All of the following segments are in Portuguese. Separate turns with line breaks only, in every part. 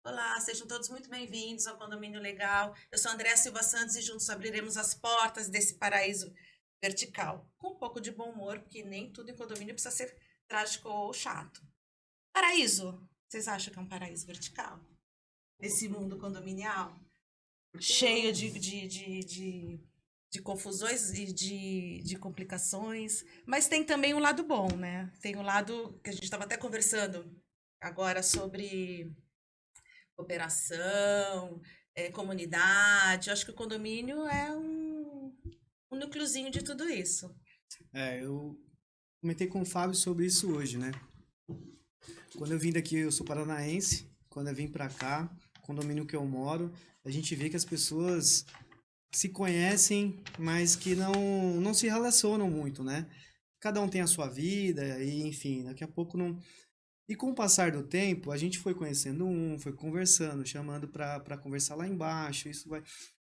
Olá, sejam todos muito bem-vindos ao Condomínio Legal. Eu sou Andréa Silva Santos e juntos abriremos as portas desse paraíso vertical. Com um pouco de bom humor, porque nem tudo em condomínio precisa ser trágico ou chato. Paraíso, vocês acham que é um paraíso vertical? Esse mundo condominial?
Por que
Cheio
não?
de confusões e de complicações. Mas tem também um lado bom, né? Tem um lado que a gente estava até conversando agora sobre cooperação, comunidade. Eu acho que o condomínio é um núcleozinho de tudo isso.
Eu comentei com o Fábio sobre isso hoje, né? Quando eu vim daqui, eu sou paranaense. Quando eu vim pra cá, condomínio que eu moro, a gente vê que as pessoas se conhecem, mas que não se relacionam muito, né? Cada um tem a sua vida e, enfim, daqui a pouco não. E com o passar do tempo, a gente foi conhecendo foi conversando, chamando pra conversar lá embaixo. Isso vai.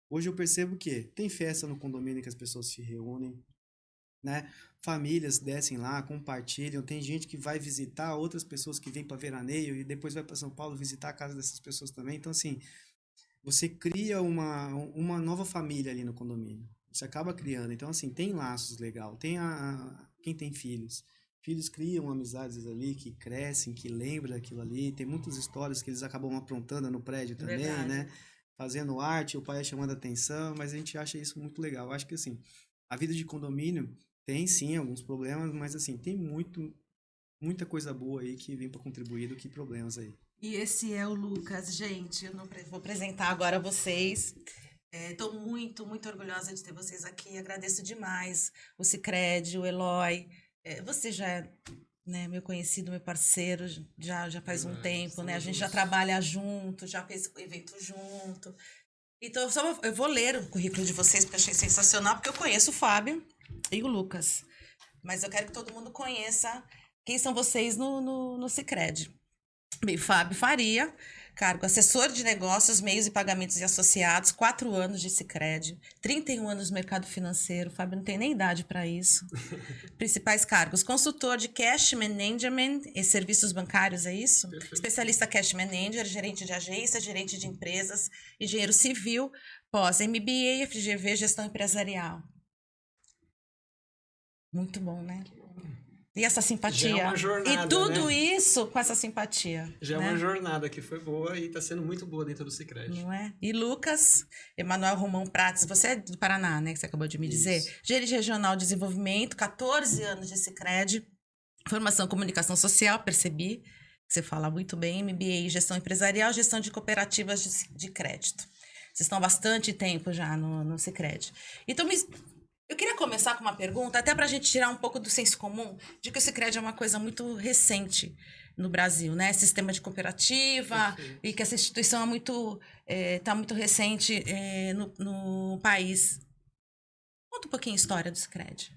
Hoje eu percebo que tem festa no condomínio que as pessoas se reúnem, né? Famílias descem lá, compartilham. Tem gente que vai visitar outras pessoas que vêm para veraneio e depois vai para São Paulo visitar a casa dessas pessoas também. Então, assim, você cria uma nova família ali no condomínio. Você acaba criando. Então, assim, tem laços legal. Tem quem tem filhos. Filhos criam amizades ali que crescem, que lembram daquilo ali. Tem muitas histórias que eles acabam aprontando no prédio também,
Verdade.
né? Fazendo arte, o pai é chamando atenção, mas a gente acha isso muito legal. Eu acho que assim, a vida de condomínio tem sim alguns problemas, mas assim, tem muita coisa boa aí que vem para contribuir do que problemas aí.
E esse é o Lucas, gente. Eu não vou apresentar agora a vocês. Estou muito orgulhosa de ter vocês aqui. Agradeço demais o Cicred, o Eloy. Você já é, né, meu conhecido, meu parceiro, já faz um
Verdade,
tempo, né? A
estamos
gente já
juntos.
trabalha junto, já fez evento junto. Então, eu vou ler o currículo de vocês, porque eu achei sensacional, porque eu conheço o Fábio e o Lucas. Mas eu quero que todo mundo conheça quem são vocês no Sicredi. Bem, Fábio Faria, cargo assessor de negócios, meios e pagamentos e associados, 4 anos de Sicredi, 31 anos no mercado financeiro. Fábio não tem nem idade para isso. Principais cargos: consultor de cash management e serviços bancários, é isso?
Perfeito.
Especialista cash manager, gerente de agência, gerente de empresas, engenheiro civil, pós MBA, FGV, gestão empresarial. Muito bom, né?
Que bom.
E essa
Já é uma
simpatia. E
jornada,
tudo
né?
isso com essa simpatia,
Já é uma
né?
jornada que foi boa e está sendo muito boa dentro do Sicredi.
Não é? E Lucas, Emanuel Romão Prates, você é do Paraná, né? Que você acabou de me dizer.
Isso.
Gerente Regional de Desenvolvimento, 14 anos de Sicredi. Formação em Comunicação Social, percebi. Que você fala muito bem. MBA em Gestão Empresarial, Gestão de Cooperativas de Crédito. Vocês estão há bastante tempo já no Sicredi. Então, eu queria começar com uma pergunta, até para a gente tirar um pouco do senso comum, de que o Sicredi é uma coisa muito recente no Brasil, né? Sistema de cooperativa, e
Perfeito.
que essa instituição tá muito recente no país. Conta um pouquinho a história do Sicredi.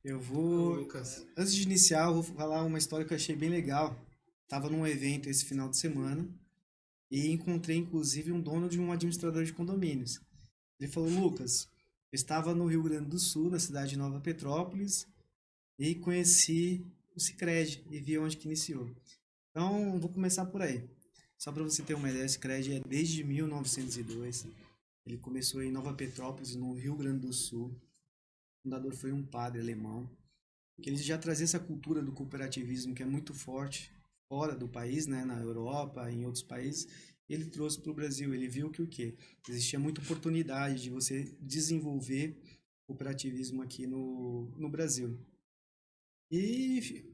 Eu
Ô,
vou.
Lucas.
Antes de iniciar, eu vou falar uma história que eu achei bem legal. Tava num evento esse final de semana e encontrei inclusive um dono de um administrador de condomínios. Ele falou: Lucas, eu estava no Rio Grande do Sul, na cidade de Nova Petrópolis, e conheci o Sicredi e vi onde que iniciou. Então, vou começar por aí. Só para você ter uma ideia, o Sicredi é desde 1902. Ele começou em Nova Petrópolis, no Rio Grande do Sul. O fundador foi um padre alemão, que ele já trazia essa cultura do cooperativismo que é muito forte fora do país, né, na Europa, em outros países. Ele trouxe para o Brasil. Ele viu que o quê? Existia muita oportunidade de você desenvolver cooperativismo aqui no Brasil. E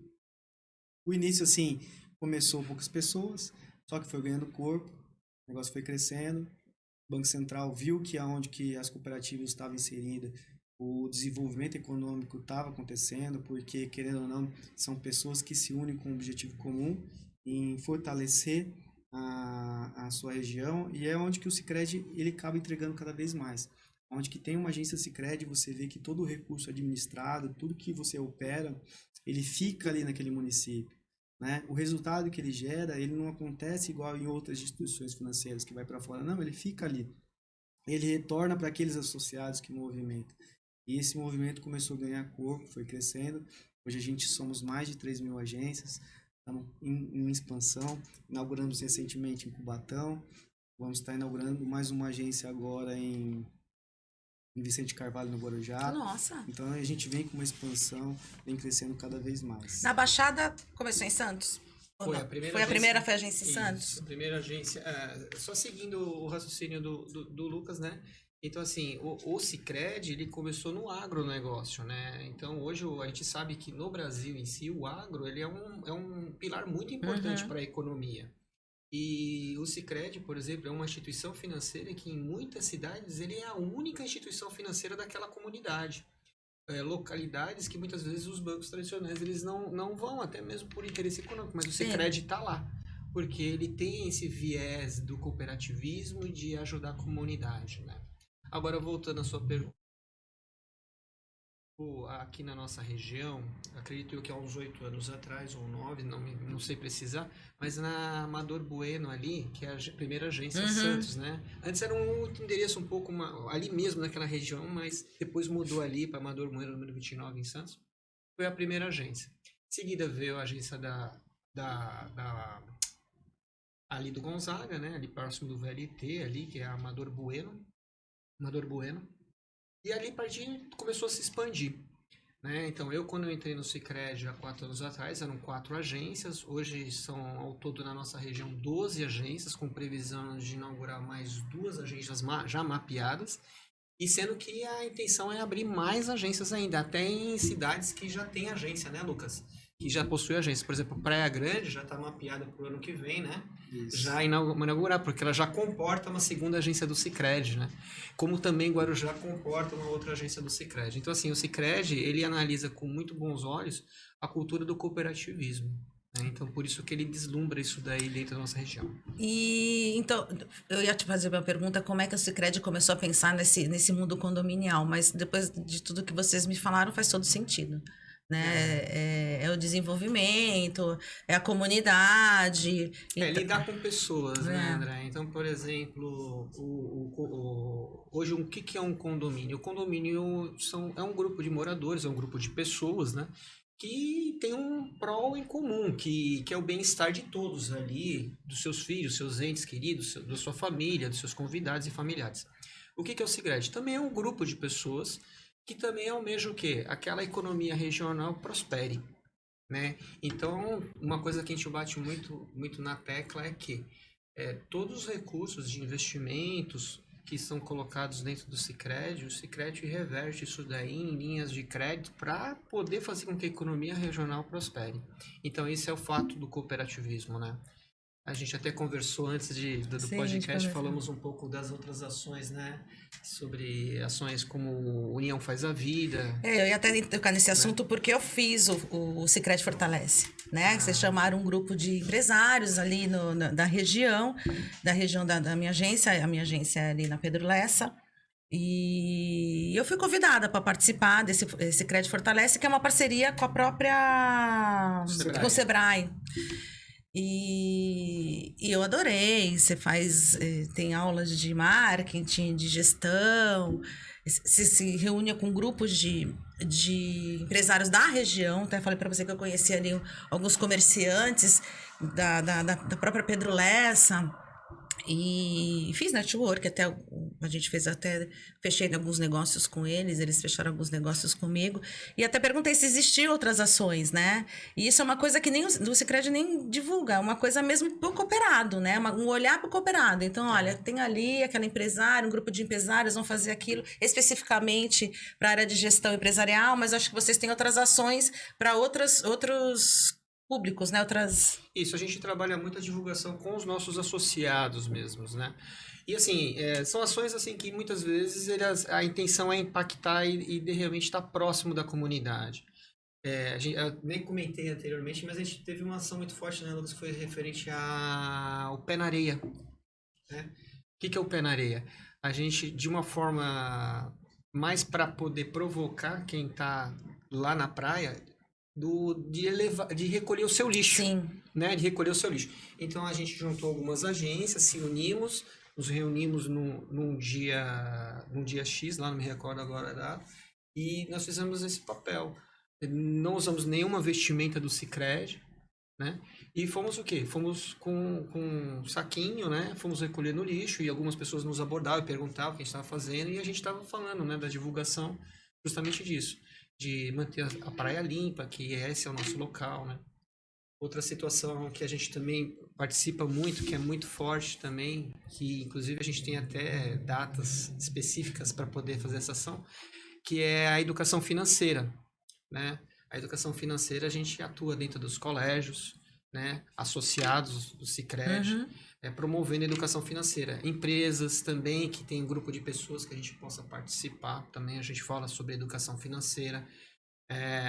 o início, assim, começou poucas pessoas, só que foi ganhando corpo, o negócio foi crescendo. O Banco Central viu que aonde que as cooperativas estavam inseridas, o desenvolvimento econômico estava acontecendo, porque, querendo ou não, são pessoas que se unem com um objetivo comum em fortalecer a sua região, e é onde que o Sicredi ele acaba entregando cada vez mais. Onde que tem uma agência Sicredi, você vê que todo o recurso administrado, tudo que você opera, ele fica ali naquele município, né? O resultado que ele gera, ele não acontece igual em outras instituições financeiras que vai para fora, não, ele fica ali. Ele retorna para aqueles associados que movimentam. E esse movimento começou a ganhar corpo, foi crescendo. Hoje a gente somos mais de 3.000 agências. Estamos em expansão. Inauguramos recentemente em Cubatão. Vamos estar inaugurando mais uma agência agora em Vicente Carvalho, no Guarujá.
Nossa.
Então a gente vem com uma expansão, vem crescendo cada vez mais.
Na Baixada começou em Santos? Ou
Foi
não?
a primeira
Foi a
agência-
primeira, foi a agência em
Isso,
Santos?
a primeira agência. Só seguindo o raciocínio do Lucas, né? Então, assim, o Sicredi, ele começou no agronegócio, né? Então, hoje a gente sabe que no Brasil em si, o agro, ele é um pilar muito importante
Uhum.
para a economia. E o Sicredi, por exemplo, é uma instituição financeira que em muitas cidades ele é a única instituição financeira daquela comunidade. Localidades que muitas vezes os bancos tradicionais eles não vão, até mesmo por interesse econômico, mas o
Sim.
Sicredi está lá, porque ele tem esse viés do cooperativismo e de ajudar a comunidade, né? Agora, voltando à sua pergunta, aqui na nossa região, acredito eu que há uns 8 anos atrás, ou 9, não sei precisar, mas na Amador Bueno ali, que é a primeira agência
Uhum.
Santos, né? Antes era um outro endereço um pouco ali mesmo naquela região, mas depois mudou ali para Amador Bueno, número 29 em Santos. Foi a primeira agência. Em seguida veio a agência ali do Gonzaga, né? Ali próximo do VLT, ali, que é a Amador Bueno. Amador Bueno. E ali a partir começou a se expandir. Né? Então, quando eu entrei no Sicredi há 4 anos atrás, eram 4 agências. Hoje são, ao todo, na nossa região, 12 agências, com previsão de inaugurar mais 2 agências já mapeadas. E sendo que a intenção é abrir mais agências ainda, até em cidades que já tem agência, né, Lucas? Que já possui agência. Por exemplo, Praia Grande já está mapeada para o ano que vem, né?
Isso.
Já inaugurar, porque ela já comporta uma segunda agência do Sicredi, né? Como também Guarujá comporta uma outra agência do Sicredi. Então, assim, o Sicredi, ele analisa com muito bons olhos a cultura do cooperativismo. Né? Então, por isso que ele deslumbra isso daí dentro da nossa região.
E então, eu ia te fazer uma pergunta, como é que o Sicredi começou a pensar nesse mundo condominial, mas depois de tudo que vocês me falaram, faz todo sentido. Né? É o desenvolvimento, é a comunidade.
Lidar com pessoas, né,
É.
André? Então, por exemplo, hoje o que é um condomínio? O condomínio é um grupo de moradores, é um grupo de pessoas, né? Que tem um prol em comum, que é o bem-estar de todos ali, dos seus filhos, seus entes queridos, da sua família, dos seus convidados e familiares. O que é o Sicredi? Também é um grupo de pessoas que também almeja o quê? Aquela economia regional prospere, né? Então, uma coisa que a gente bate muito na tecla é que todos os recursos de investimentos que são colocados dentro do Sicredi, o Sicredi reverte isso daí em linhas de crédito para poder fazer com que a economia regional prospere. Então, esse é o fato do cooperativismo, né? A gente até conversou antes do
Sim, a gente
podcast,
conversou.
falamos um pouco das outras ações, né? Sobre ações como União Faz a Vida.
Eu ia até tocar nesse assunto porque eu fiz o Sicredi Fortalece, né? Vocês chamaram um grupo de empresários ali da região da minha agência, a minha agência é ali na Pedro Lessa. E eu fui convidada para participar desse Sicredi Fortalece, que é uma parceria com a própria
Sebrae.
com o Sebrae. E eu adorei. Você tem aulas de marketing, de gestão, se reúne com grupos de empresários da região. Até falei para você que eu conheci ali alguns comerciantes da própria Pedro Lessa. E fiz network, a gente fechei alguns negócios com eles fecharam alguns negócios comigo, e até perguntei se existiam outras ações, né? E isso é uma coisa que nem o Sicredi nem divulga, é uma coisa mesmo pro cooperado, né? Um olhar pro cooperado. Então, olha, tem ali aquela empresária, um grupo de empresários vão fazer aquilo especificamente para a área de gestão empresarial, mas acho que vocês têm outras ações para outros públicos, né?
Isso, a gente trabalha muito a divulgação com os nossos associados mesmos, né? E assim, são ações assim que muitas vezes a intenção é impactar e de realmente estar próximo da comunidade. Eu nem comentei anteriormente, mas a gente teve uma ação muito forte, né, Lucas, que foi referente ao Pé na Areia. Né? O que é o Pé na Areia? A gente, de uma forma mais para poder provocar quem está lá na praia, de recolher o seu lixo.
Sim.
Né? De recolher o seu lixo. Então a gente juntou algumas agências, se unimos, nos reunimos num dia X, lá não me recordo agora a data, e nós fizemos esse papel. Não usamos nenhuma vestimenta do Sicredi, né? E fomos o quê? Fomos com um saquinho, né? Fomos recolher no lixo e algumas pessoas nos abordavam e perguntavam o que a gente estava fazendo e a gente estava falando, né, da divulgação justamente disso, de manter a praia limpa, que esse é o nosso local, né? Outra situação que a gente também participa muito, que é muito forte também, que inclusive a gente tem até datas específicas para poder fazer essa ação, que é a educação financeira, né? A educação financeira a gente atua dentro dos colégios, né? Associados do Sicredi,
Uhum.
promovendo a educação financeira. Empresas também que tem um grupo de pessoas que a gente possa participar, também a gente fala sobre educação financeira.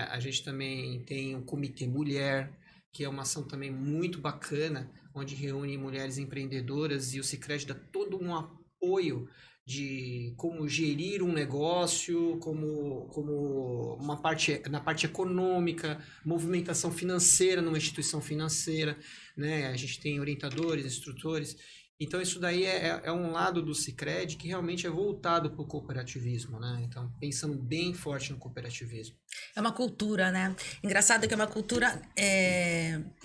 A gente também tem o Comitê Mulher, que é uma ação também muito bacana, onde reúne mulheres empreendedoras e o Sicredi dá todo um apoio de como gerir um negócio, como uma parte na parte econômica, movimentação financeira numa instituição financeira, né? A gente tem orientadores, instrutores. Então, isso daí é um lado do Sicredi que realmente é voltado para o cooperativismo, né? Então, pensando bem forte no cooperativismo.
É uma cultura, né? Engraçado que é uma cultura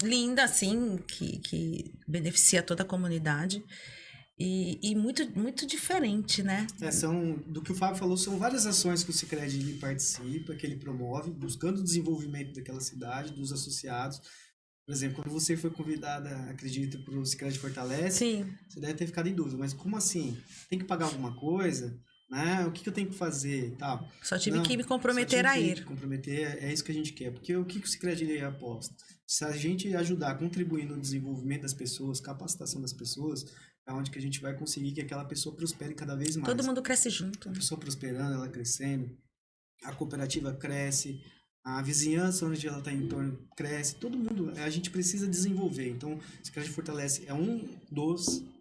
linda, assim, que beneficia toda a comunidade e muito, muito diferente, né?
Do que o Fábio falou, são várias ações que o Sicredi ele participa, que ele promove, buscando o desenvolvimento daquela cidade, dos associados. Por exemplo, quando você foi convidada, acredito, para o Sicredi Fortalece,
Sim,
você deve ter ficado em dúvida, mas como assim? Tem que pagar alguma coisa? Né? O que eu tenho que fazer? Tal.
só tive
Não,
que me
só
comprometer
tive
a
que
ir.
comprometer, é isso que a gente quer. Porque o que o Sicredi ele aposta? Se a gente ajudar a contribuir no desenvolvimento das pessoas, capacitação das pessoas, é onde que a gente vai conseguir que aquela pessoa prospere cada vez
Todo
mais.
mundo cresce junto.
A pessoa prosperando, ela crescendo, a cooperativa cresce, a vizinhança onde ela está em torno cresce, todo mundo, a gente precisa desenvolver. Então, o Sicredi Fortalece é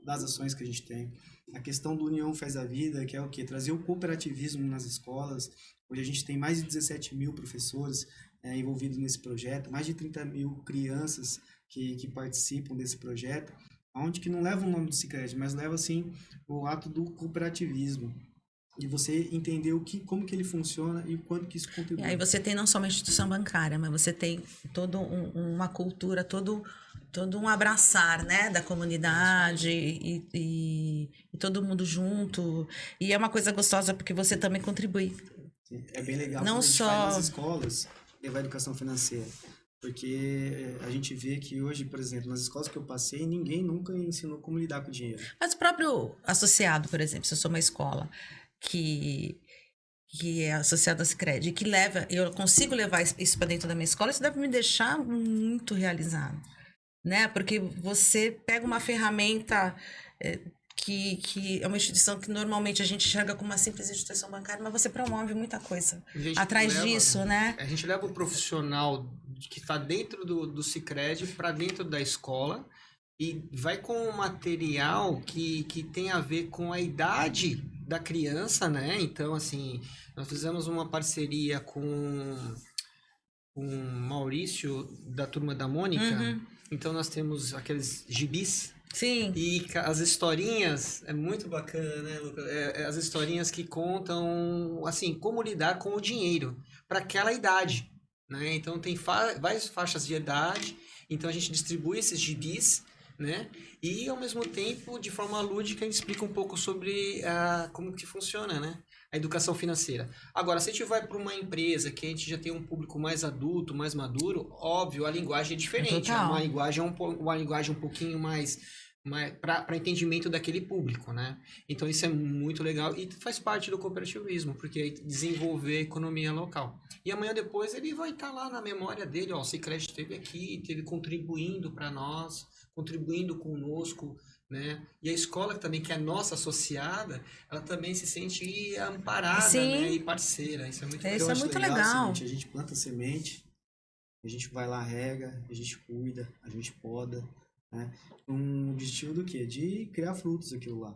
das ações que a gente tem. A questão do União Faz a Vida, que é o quê? Trazer o cooperativismo nas escolas. Hoje a gente tem mais de 17 mil professores envolvidos nesse projeto, mais de 30 mil crianças que participam desse projeto, onde que não leva o nome do Sicredi, mas leva, assim, o ato do cooperativismo de você entender como que ele funciona e o quanto que isso
E aí
contribui.
você tem não só uma instituição bancária, mas você tem toda uma cultura, todo um abraçar, né, da comunidade e todo mundo junto. E é uma coisa gostosa porque você também contribui.
É bem legal
Não
quando a gente faz nas
só.
escolas levar a educação financeira. Porque a gente vê que hoje, por exemplo, nas escolas que eu passei, ninguém nunca ensinou como lidar com o dinheiro.
Mas o próprio associado, por exemplo, se eu sou uma escola que, que é associada a Sicredi, que leva, eu consigo levar isso para dentro da minha escola, isso deve me deixar muito realizado, né? Porque você pega uma ferramenta que é uma instituição que normalmente a gente enxerga como uma simples instituição bancária, mas você promove muita coisa atrás disso, né?
A gente leva o profissional que está dentro do Sicredi para dentro da escola e vai com um material que tem a ver com a idade da criança, né? Então, assim, nós fizemos uma parceria com o Maurício da Turma da Mônica.
Uhum.
Então, nós temos aqueles gibis.
Sim.
E as historinhas, é muito bacana, né, Lucas? As historinhas que contam, assim, como lidar com o dinheiro para aquela idade, né? Então, tem várias faixas de idade, então a gente distribui esses gibis, né? E, ao mesmo tempo, de forma lúdica, a gente explica um pouco sobre como que funciona, né? A educação financeira. Agora, se a gente vai para uma empresa que a gente já tem um público mais adulto, mais maduro, óbvio, a linguagem é diferente. É
Total.
uma linguagem um pouquinho mais para entendimento daquele público, né? Então isso é muito legal e faz parte do cooperativismo, porque aí desenvolver a economia local. E amanhã depois ele vai estar lá na memória dele, ó, o Sicredi esteve aqui, esteve contribuindo para nós, contribuindo conosco, né? E a escola também, que é nossa associada, ela também se sente amparada,
Sim.
né? E parceira. Isso é muito legal.
Isso é muito
É
legal.
o seguinte, a gente planta semente, a gente vai lá, rega, a gente cuida, a gente poda, né? Com o objetivo do quê? De criar frutos aquilo lá.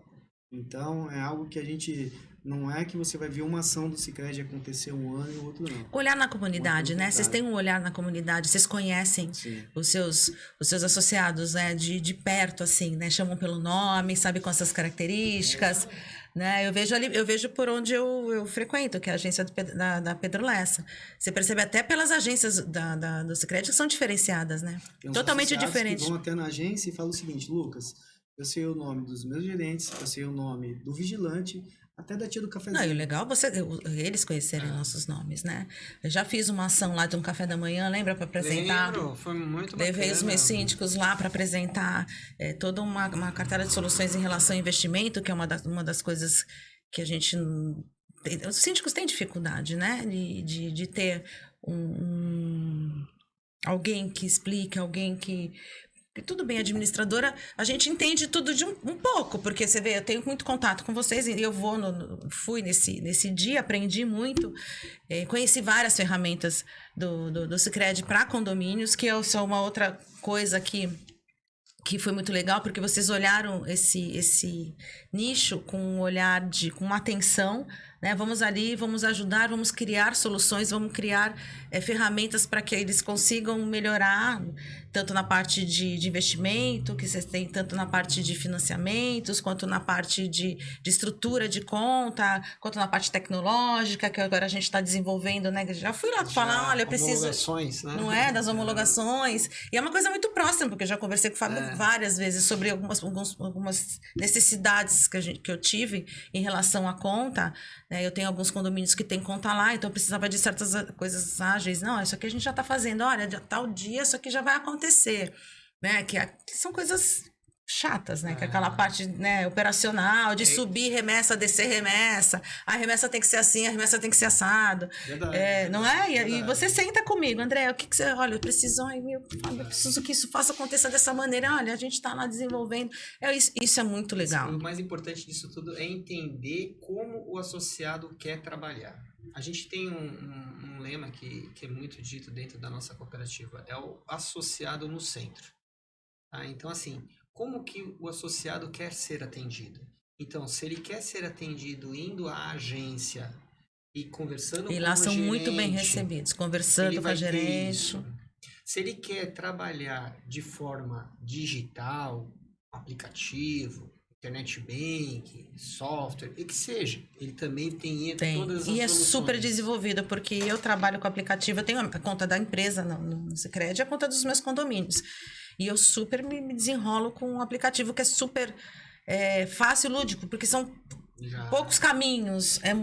Então, é algo que a gente... Não é que você vai ver uma ação do Sicredi acontecer um ano e o outro não.
Olhar na comunidade,
Muito
né? Vocês têm um olhar na comunidade, vocês conhecem
Sim.
os seus associados, né? De perto, assim, né? Chamam pelo nome, sabe, com essas características, né? Eu vejo por onde eu frequento, que é a agência da Pedro Lessa. Você percebe até pelas agências do Sicredi que são diferenciadas, né?
Tem uns
Totalmente
associados
diferente.
que vão até na agência e falam o seguinte, Lucas, eu sei o nome dos meus gerentes, eu sei o nome do vigilante, até da tia do cafezinho.
Não, e o legal é eles conhecerem nossos nomes, né? Eu já fiz uma ação lá de um café da manhã, lembra, para apresentar?
Lembro, foi muito bacana.
Levei os meus síndicos lá para apresentar toda uma carteira de soluções em relação ao investimento, que é uma das coisas que a gente... Os síndicos têm dificuldade, né? De ter alguém que explique, alguém que... Tudo bem, administradora, a gente entende tudo de um pouco, porque você vê, eu tenho muito contato com vocês e eu fui nesse dia, aprendi muito, conheci várias ferramentas do Sicredi para condomínios, que é só uma outra coisa que foi muito legal, porque vocês olharam esse nicho com um olhar com uma atenção, né? Vamos ali, vamos ajudar, vamos criar soluções, vamos criar ferramentas para que eles consigam melhorar, tanto na parte de investimento, que vocês têm, tanto na parte de financiamentos, quanto na parte de estrutura de conta, quanto na parte tecnológica, que agora a gente está desenvolvendo, né? Já fui lá falar, olha, eu preciso...
Homologações, né?
Não é? Das homologações. E é uma coisa muito próxima, porque eu já conversei com o Fábio várias vezes sobre algumas necessidades que eu tive em relação à conta. Né? Eu tenho alguns condomínios que têm conta lá, então eu precisava de certas coisas ágeis. Não, isso aqui a gente já está fazendo. Olha, tal dia isso aqui já vai acontecer. Né? Que são coisas chatas, né? Que é aquela parte, né, operacional, de subir remessa, descer remessa. A remessa tem que ser assim, a remessa tem que ser assado.
Verdade,
não é? E
verdade.
você senta comigo, André, o que você... Olha, eu preciso que isso faça acontecer dessa maneira. Olha, a gente está lá desenvolvendo. Isso é muito legal.
O mais importante disso tudo é entender como o associado quer trabalhar. A gente tem um lema que é muito dito dentro da nossa cooperativa, é o associado no centro. Tá? Então, assim, como que o associado quer ser atendido? Então, se ele quer ser atendido indo à agência e conversando com o gerente...
E lá são muito bem recebidos, conversando com a gerente.
Se ele quer trabalhar de forma digital, aplicativo, internet bank, software, e que seja, ele também tem todas as
soluções. E é super
desenvolvido,
porque eu trabalho com aplicativo, eu tenho a conta da empresa no Sicredi e a conta dos meus condomínios. E eu super me desenrolo com um aplicativo que é super fácil e lúdico, porque são poucos caminhos, é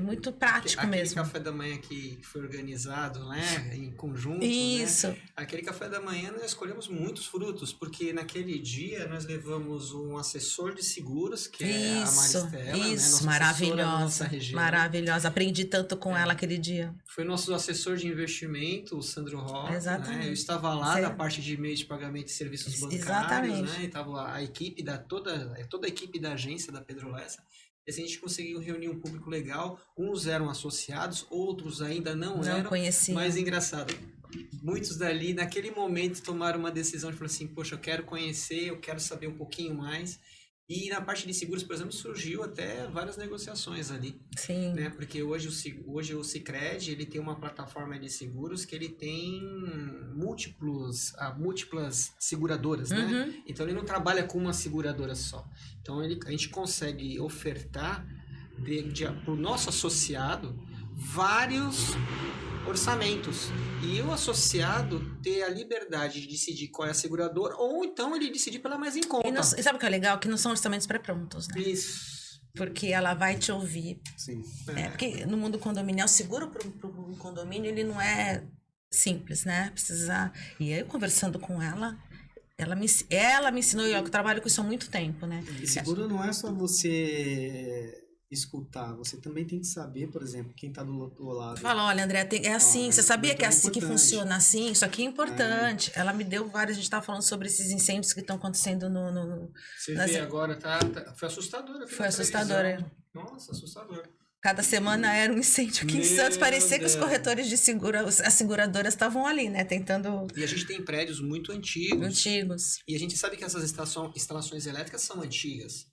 muito prático mesmo.
Aquele café da manhã que foi organizado, né, em conjunto,
isso.
Né? Aquele café da manhã nós escolhemos muitos frutos, porque naquele dia nós levamos um assessor de seguros, que é a Maristela,
isso,
né,
maravilhosa, maravilhosa. Aprendi tanto com ela aquele dia.
Foi nosso assessor de investimento, o Sandro Rocha.
Exatamente.
Né? Eu estava lá na parte de meio de pagamento de serviços bancários. Exatamente. Né? E estava a equipe toda a equipe da agência da Pedro Lessa. E assim, a gente conseguiu reunir um público legal. Uns eram associados, outros ainda não eram.
Conheciam.
Mas engraçado, muitos dali, naquele momento, tomaram uma decisão de falar assim, poxa, eu quero conhecer, eu quero saber um pouquinho mais. E na parte de seguros, por exemplo, surgiu até várias negociações ali.
Sim.
Né? Porque hoje o Sicredi, ele tem uma plataforma de seguros que ele tem múltiplas seguradoras, né? Então ele não trabalha com uma seguradora só. Então a gente consegue ofertar para o nosso associado vários orçamentos. E o associado ter a liberdade de decidir qual é a seguradora, ou então ele decidir pela mais em conta.
E sabe o que é legal? Que não são orçamentos pré-prontos, né?
Isso.
Porque ela vai te ouvir.
Sim.
Porque no mundo condominial, seguro para um condomínio, ele não é simples, né? E aí, eu conversando com ela me ensinou, eu trabalho com isso há muito tempo, né?
E seguro não é só você escutar, você também tem que saber, por exemplo, quem está do outro lado.
Fala, olha, André, é assim, você sabia que é assim que funciona assim? Isso aqui é importante. Ela me deu várias, a gente estava falando sobre esses incêndios que estão acontecendo
Você vê agora, foi assustador.
Foi assustador,
Nossa, assustador.
Cada semana era um incêndio aqui em Santos, parecia que os corretores de as seguradoras estavam ali, né, tentando...
E a gente tem prédios muito antigos.
Antigos.
E a gente sabe que essas instalações elétricas são antigas.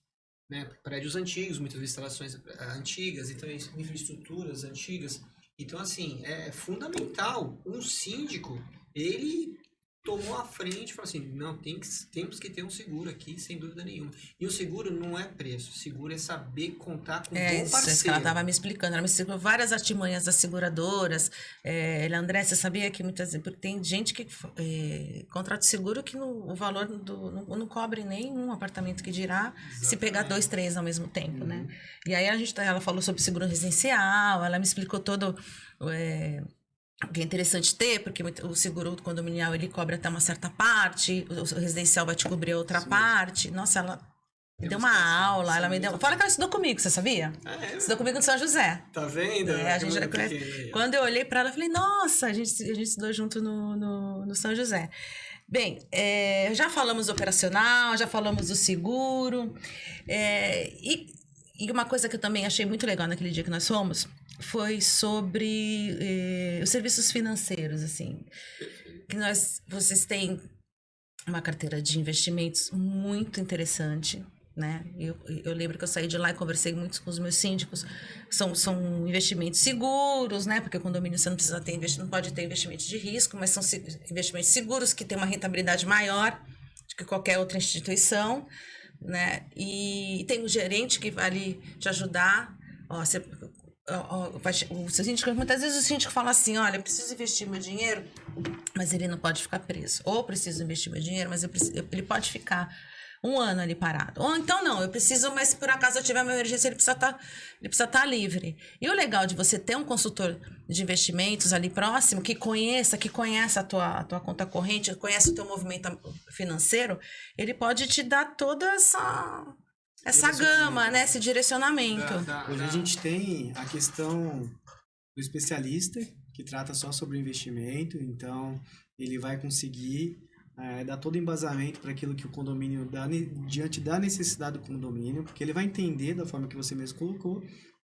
né, prédios antigos, muitas vezes instalações antigas, então infraestruturas antigas. Então, assim, é fundamental. Um síndico, ele tomou a frente e falou assim, não, temos que ter um seguro aqui, sem dúvida nenhuma. E o seguro não é preço, o seguro é saber contar com um bom
Isso que
parceiro.
ela estava me explicando. Ela me explicou várias artimanhas das seguradoras. André, você sabia que muitas vezes, porque tem gente que contrata seguro que o valor não cobre nem um apartamento que dirá se pegar 2, 3 ao mesmo tempo, né? E aí ela falou sobre seguro residencial, ela me explicou todo o que é interessante ter, porque o seguro condominial ele cobre até uma certa parte, o residencial vai te cobrir outra parte. Nossa, ela me deu uma aula, ela me deu. Fala que ela estudou comigo, você sabia? Estudou comigo no São José.
Tá vendo?
Quando eu olhei pra ela, eu falei, nossa, a gente estudou junto no São José. Bem, já falamos do operacional, já falamos do seguro. E uma coisa que eu também achei muito legal naquele dia que nós fomos foi sobre os serviços financeiros, assim. Que vocês têm uma carteira de investimentos muito interessante, né? Eu lembro que eu saí de lá e conversei muito com os meus síndicos. São investimentos seguros, né? Porque o condomínio você não precisa ter não pode ter investimentos de risco, mas são investimentos seguros que têm uma rentabilidade maior do que qualquer outra instituição, né? E tem um gerente que vai ali te ajudar. O seu síndico, muitas vezes o síndico fala assim, olha, eu preciso investir meu dinheiro, mas ele não pode ficar preso. Ou eu preciso investir meu dinheiro, mas ele pode ficar 1 ano ali parado. Ou então não, eu preciso, mas se por acaso eu tiver uma emergência, ele precisa estar livre. E o legal de você ter um consultor de investimentos ali próximo, que conhece a tua conta corrente, conhece o teu movimento financeiro, ele pode te dar toda essa gama, né? Esse direcionamento.
Hoje a gente tem a questão do especialista, que trata só sobre investimento, então ele vai conseguir dar todo o embasamento para aquilo que o condomínio dá, diante da necessidade do condomínio, porque ele vai entender da forma que você mesmo colocou,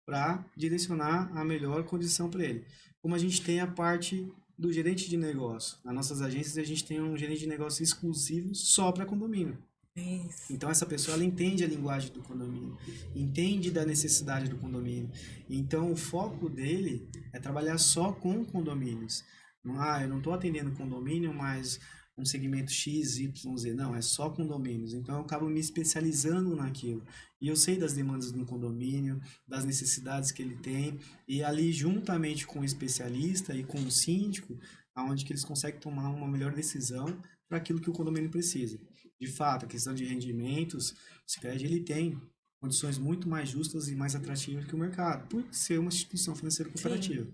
para direcionar a melhor condição para ele. Como a gente tem a parte do gerente de negócio. Nas nossas agências a gente tem um gerente de negócio exclusivo só para condomínio.
Isso.
Então essa pessoa ela entende a linguagem do condomínio, entende da necessidade do condomínio. Então o foco dele é trabalhar só com condomínios. Eu não estou atendendo condomínio, mas um segmento X, Y, Z. Não, é só condomínios. Então eu acabo me especializando naquilo. E eu sei das demandas do condomínio, das necessidades que ele tem. E ali, juntamente com o especialista e com o síndico, aonde que eles conseguem tomar uma melhor decisão para aquilo que o condomínio precisa. De fato, a questão de rendimentos, o Sicredi ele tem condições muito mais justas e mais atrativas que o mercado, por ser uma instituição financeira cooperativa. Sim.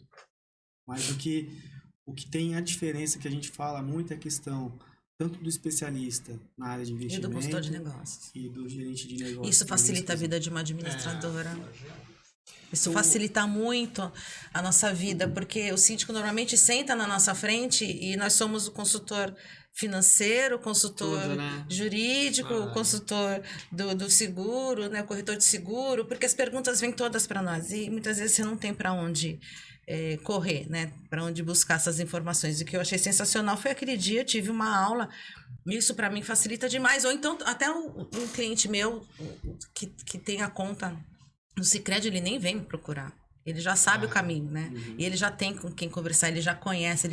Mas o que tem a diferença que a gente fala muito é a questão tanto do especialista na área de investimento
e do consultor de negócios
e do gerente de negócios.
Isso facilita a vida de uma administradora. Isso facilita muito a nossa vida, porque o síndico normalmente senta na nossa frente e nós somos o consultor financeiro, o consultor jurídico, o consultor do seguro, né, o corretor de seguro, porque as perguntas vêm todas para nós e muitas vezes você não tem para onde correr, né, para onde buscar essas informações. E o que eu achei sensacional foi aquele dia, eu tive uma aula, isso para mim facilita demais. Ou então, até um cliente meu que tem a conta no Sicredi, ele nem vem me procurar. Ele já sabe o caminho, né? Uhum. E ele já tem com quem conversar, ele já conhece,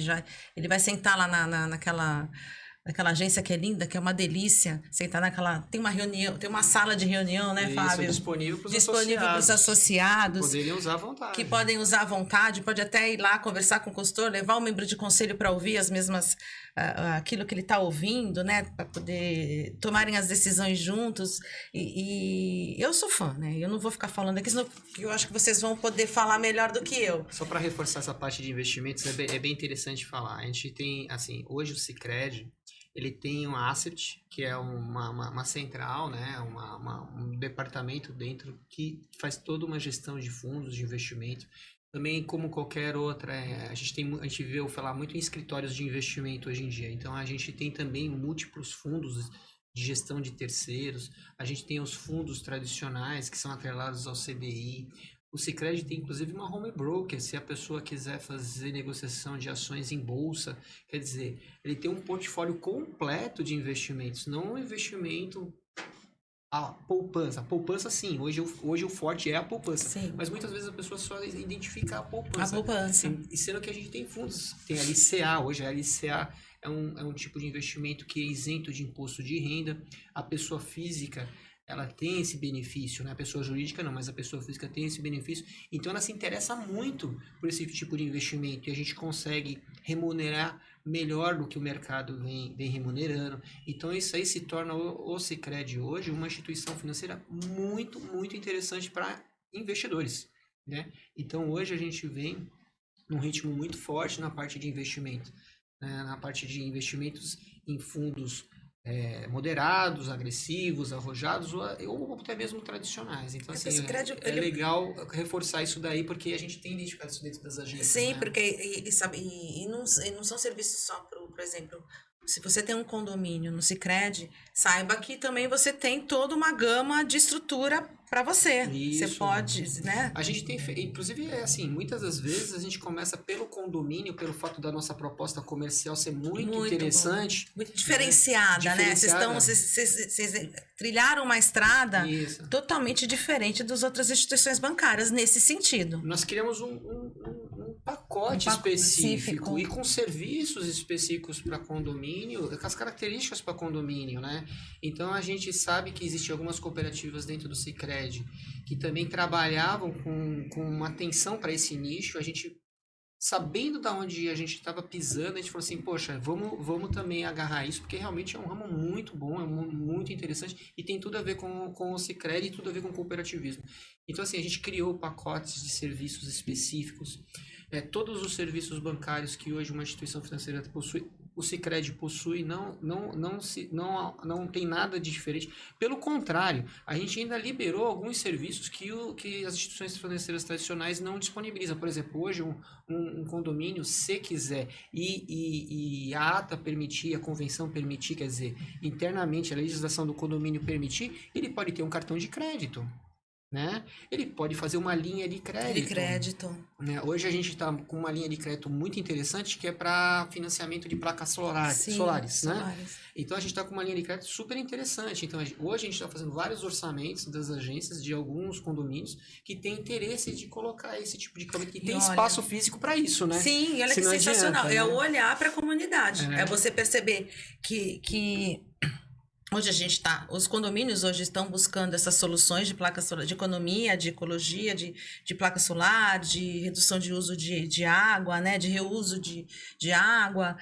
ele vai sentar lá naquela agência que é linda, que é uma delícia, sentar tem uma reunião, tem uma sala de reunião, né, Fábio?
Disponível para os
associados.
Poderem usar à vontade.
Que podem usar à vontade, pode até ir lá conversar com o consultor, levar um membro de conselho para ouvir as mesmas, aquilo que ele está ouvindo, né, para poder tomarem as decisões juntos. E eu sou fã, né? Eu não vou ficar falando aqui, senão eu acho que vocês vão poder falar melhor do que eu.
Só para reforçar essa parte de investimentos, é bem interessante falar. A gente tem, assim, hoje o Sicredi, ele tem um asset, que é uma central, né? Um departamento dentro que faz toda uma gestão de fundos de investimento. Também, como qualquer outra, a gente vê falar muito em escritórios de investimento hoje em dia. Então, a gente tem também múltiplos fundos de gestão de terceiros. A gente tem os fundos tradicionais, que são atrelados ao CDI. O Sicredi tem, inclusive, uma home broker, se a pessoa quiser fazer negociação de ações em bolsa. Quer dizer, ele tem um portfólio completo de investimentos, não um investimento a poupança. A poupança, sim, hoje o forte é a poupança.
Sim.
Mas muitas vezes a pessoa só identifica a
A
poupança.
poupança.
E sendo que a gente tem fundos, tem a LCA, hoje a LCA é um tipo de investimento que é isento de imposto de renda. A pessoa física, ela tem esse benefício, né? A pessoa jurídica não, mas a pessoa física tem esse benefício. Então ela se interessa muito por esse tipo de investimento e a gente consegue remunerar melhor do que o mercado vem remunerando. Então isso aí se torna o Sicredi hoje uma instituição financeira muito, muito interessante para investidores, né? Então hoje a gente vem num ritmo muito forte na parte de investimento, né? Na parte de investimentos em fundos moderados, agressivos, arrojados ou até mesmo tradicionais. Então, assim, é legal reforçar isso daí, porque a gente tem identificado isso dentro das agências.
Sim,
né?
porque sabe, e não são serviços só por exemplo, se você tem um condomínio no Sicredi, saiba que também você tem toda uma gama de estrutura para você. Você
Isso.
pode, né?
A gente tem, inclusive, assim, muitas das vezes a gente começa pelo condomínio, pelo fato da nossa proposta comercial ser muito interessante.
Muito diferenciada, né? Vocês trilharam uma estrada
Isso.
totalmente diferente das outras instituições bancárias nesse sentido.
Nós criamos um pacote específico e com serviços específicos para condomínio, com as características para condomínio, né? Então a gente sabe que existem algumas cooperativas dentro do Sicredi que também trabalhavam com uma atenção para esse nicho. A gente, sabendo da onde a gente estava pisando, a gente falou assim, poxa, vamos também agarrar isso, porque realmente é um ramo muito bom, é muito interessante e tem tudo a ver com o Sicredi e tudo a ver com o cooperativismo. Então, assim, a gente criou pacotes de serviços específicos. Todos os serviços bancários que hoje uma instituição financeira possui, o Sicredi possui, não tem nada de diferente. Pelo contrário, a gente ainda liberou alguns serviços que as instituições financeiras tradicionais não disponibilizam. Por exemplo, hoje um condomínio, se quiser, e a ata permitir, a convenção permitir, quer dizer, internamente a legislação do condomínio permitir, ele pode ter um cartão de crédito. Né? Ele pode fazer uma linha de crédito. Né? Hoje a gente está com uma linha de crédito muito interessante que é para financiamento de placas solares. Né? Então a gente está com uma linha de crédito super interessante. Então hoje a gente está fazendo vários orçamentos das agências de alguns condomínios que têm interesse de colocar esse tipo de equipamento, que tem espaço físico para isso, né?
Sim, olha que sensacional. Adianta, né? É olhar para a comunidade. É você perceber que hoje os condomínios hoje estão buscando essas soluções de placas solar, de economia, de ecologia, de placa solar, de redução de uso de água, né, de reuso de água,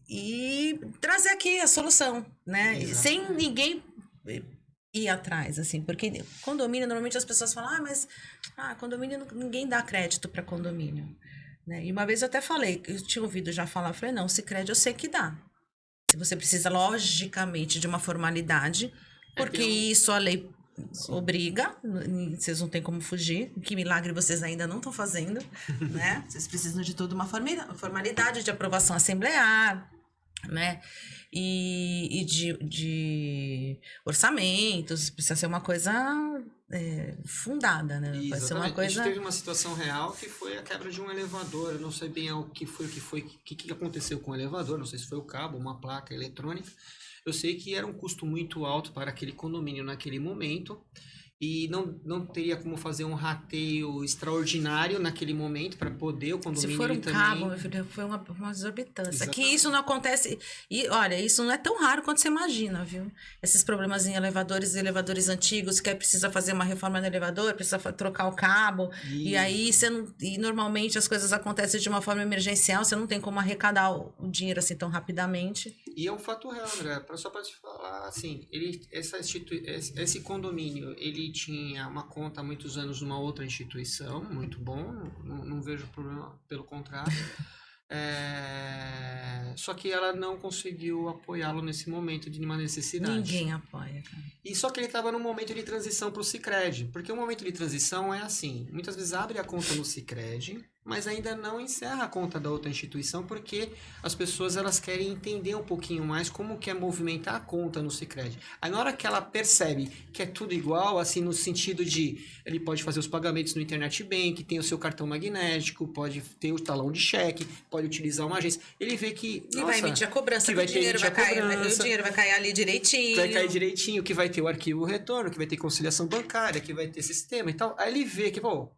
e trazer aqui a solução, né, sem ninguém ir atrás, assim, porque condomínio, normalmente as pessoas falam, mas condomínio, ninguém dá crédito para condomínio, né, e uma vez eu até falei, eu tinha ouvido já falar, eu falei, não, Sicredi eu sei que dá. Você precisa, logicamente, de uma formalidade, porque isso a lei obriga, vocês não têm como fugir, que milagre vocês ainda não estão fazendo, né? Vocês precisam de toda uma formalidade de aprovação assemblear, né? E de orçamentos, precisa ser uma coisa fundada, né? Vai ser uma coisa...
A gente teve uma situação real que foi a quebra de um elevador. Eu não sei bem o que aconteceu com o elevador, não sei se foi o cabo, uma placa eletrônica. Eu sei que era um custo muito alto para aquele condomínio naquele momento e não teria como fazer um rateio extraordinário naquele momento para poder o condomínio.
Se for um cabo, meu filho, foi uma exorbitância. Exatamente. Que isso não acontece. E olha, isso não é tão raro quanto você imagina, viu? Esses problemas em elevadores antigos, que aí precisa fazer uma reforma no elevador, precisa trocar o cabo. E aí e normalmente as coisas acontecem de uma forma emergencial, você não tem como arrecadar o dinheiro assim tão rapidamente.
E é um fato real, André. Só para te falar, assim, esse condomínio, ele tinha uma conta há muitos anos numa outra instituição, muito bom, não vejo problema, pelo contrário. Só que ela não conseguiu apoiá-lo nesse momento de uma necessidade.
Ninguém apoia, cara.
E só que ele estava num momento de transição para o Sicredi, porque o momento de transição é assim, muitas vezes abre a conta no Sicredi, mas ainda não encerra a conta da outra instituição, porque as pessoas elas querem entender um pouquinho mais como que é movimentar a conta no Sicredi. Aí na hora que ela percebe que é tudo igual, assim, no sentido de ele pode fazer os pagamentos no Internet Bank, tem o seu cartão magnético, pode ter o talão de cheque, pode utilizar uma agência, ele vê que,
E vai emitir a cobrança, que o dinheiro vai cair, o dinheiro vai cair ali direitinho.
Vai cair direitinho, que vai ter o arquivo retorno, que vai ter conciliação bancária, que vai ter sistema e tal. Aí ele vê que, pô,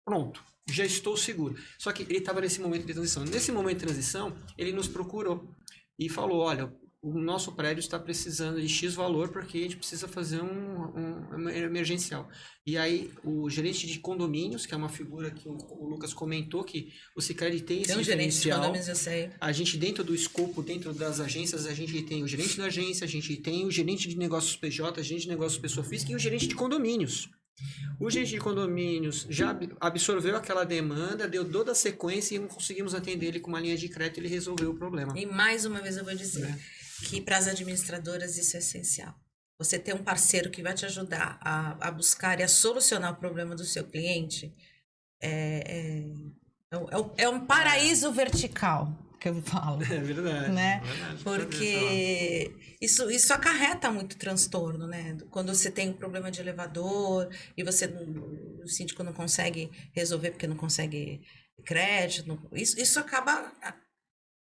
pronto, já estou seguro. Só que ele estava nesse momento de transição. Nesse momento de transição, ele nos procurou e falou, olha, o nosso prédio está precisando de X valor porque a gente precisa fazer um emergencial. E aí, o gerente de condomínios, que é uma figura que o Lucas comentou, que o Sicredi tem esse
Tem um gerente de
diferencial.
condomínios, eu sei.
A gente, dentro do escopo, dentro das agências, a gente tem o gerente da agência, a gente tem o gerente de negócios PJ, gerente de negócios pessoa física e o gerente de condomínios. O gerente de condomínios já absorveu aquela demanda, deu toda a sequência e conseguimos atender ele com uma linha de crédito e ele resolveu o problema.
E mais uma vez eu vou dizer que para as administradoras isso é essencial. Você ter um parceiro que vai te ajudar a buscar e a solucionar o problema do seu cliente é um paraíso vertical, que eu falo.
É verdade.
Né?
É verdade,
Porque isso acarreta muito transtorno, né? Quando você tem um problema de elevador e o síndico não consegue resolver porque não consegue crédito, isso acaba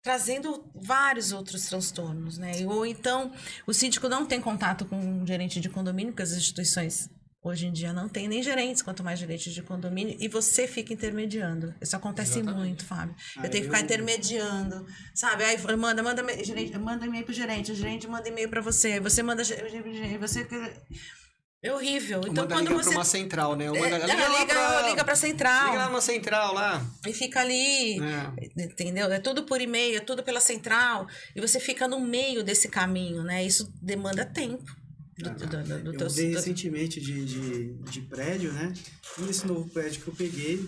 trazendo vários outros transtornos, né? Ou então o síndico não tem contato com um gerente de condomínio, porque as instituições hoje em dia não tem nem gerentes, quanto mais gerentes de condomínio, e você fica intermediando. Isso acontece muito, Fábio. Eu tenho que ficar intermediando, sabe? Aí manda e-mail pro gerente, o gerente manda e-mail para você, você manda você é horrível. Então
manda
quando
liga
você
pra uma central, né?
liga pra central.
Liga lá numa central lá.
E fica ali, entendeu? É tudo por e-mail, é tudo pela central. E você fica no meio desse caminho, né? Isso demanda tempo.
Eu mudei recentemente de prédio, né? E nesse novo prédio que eu peguei,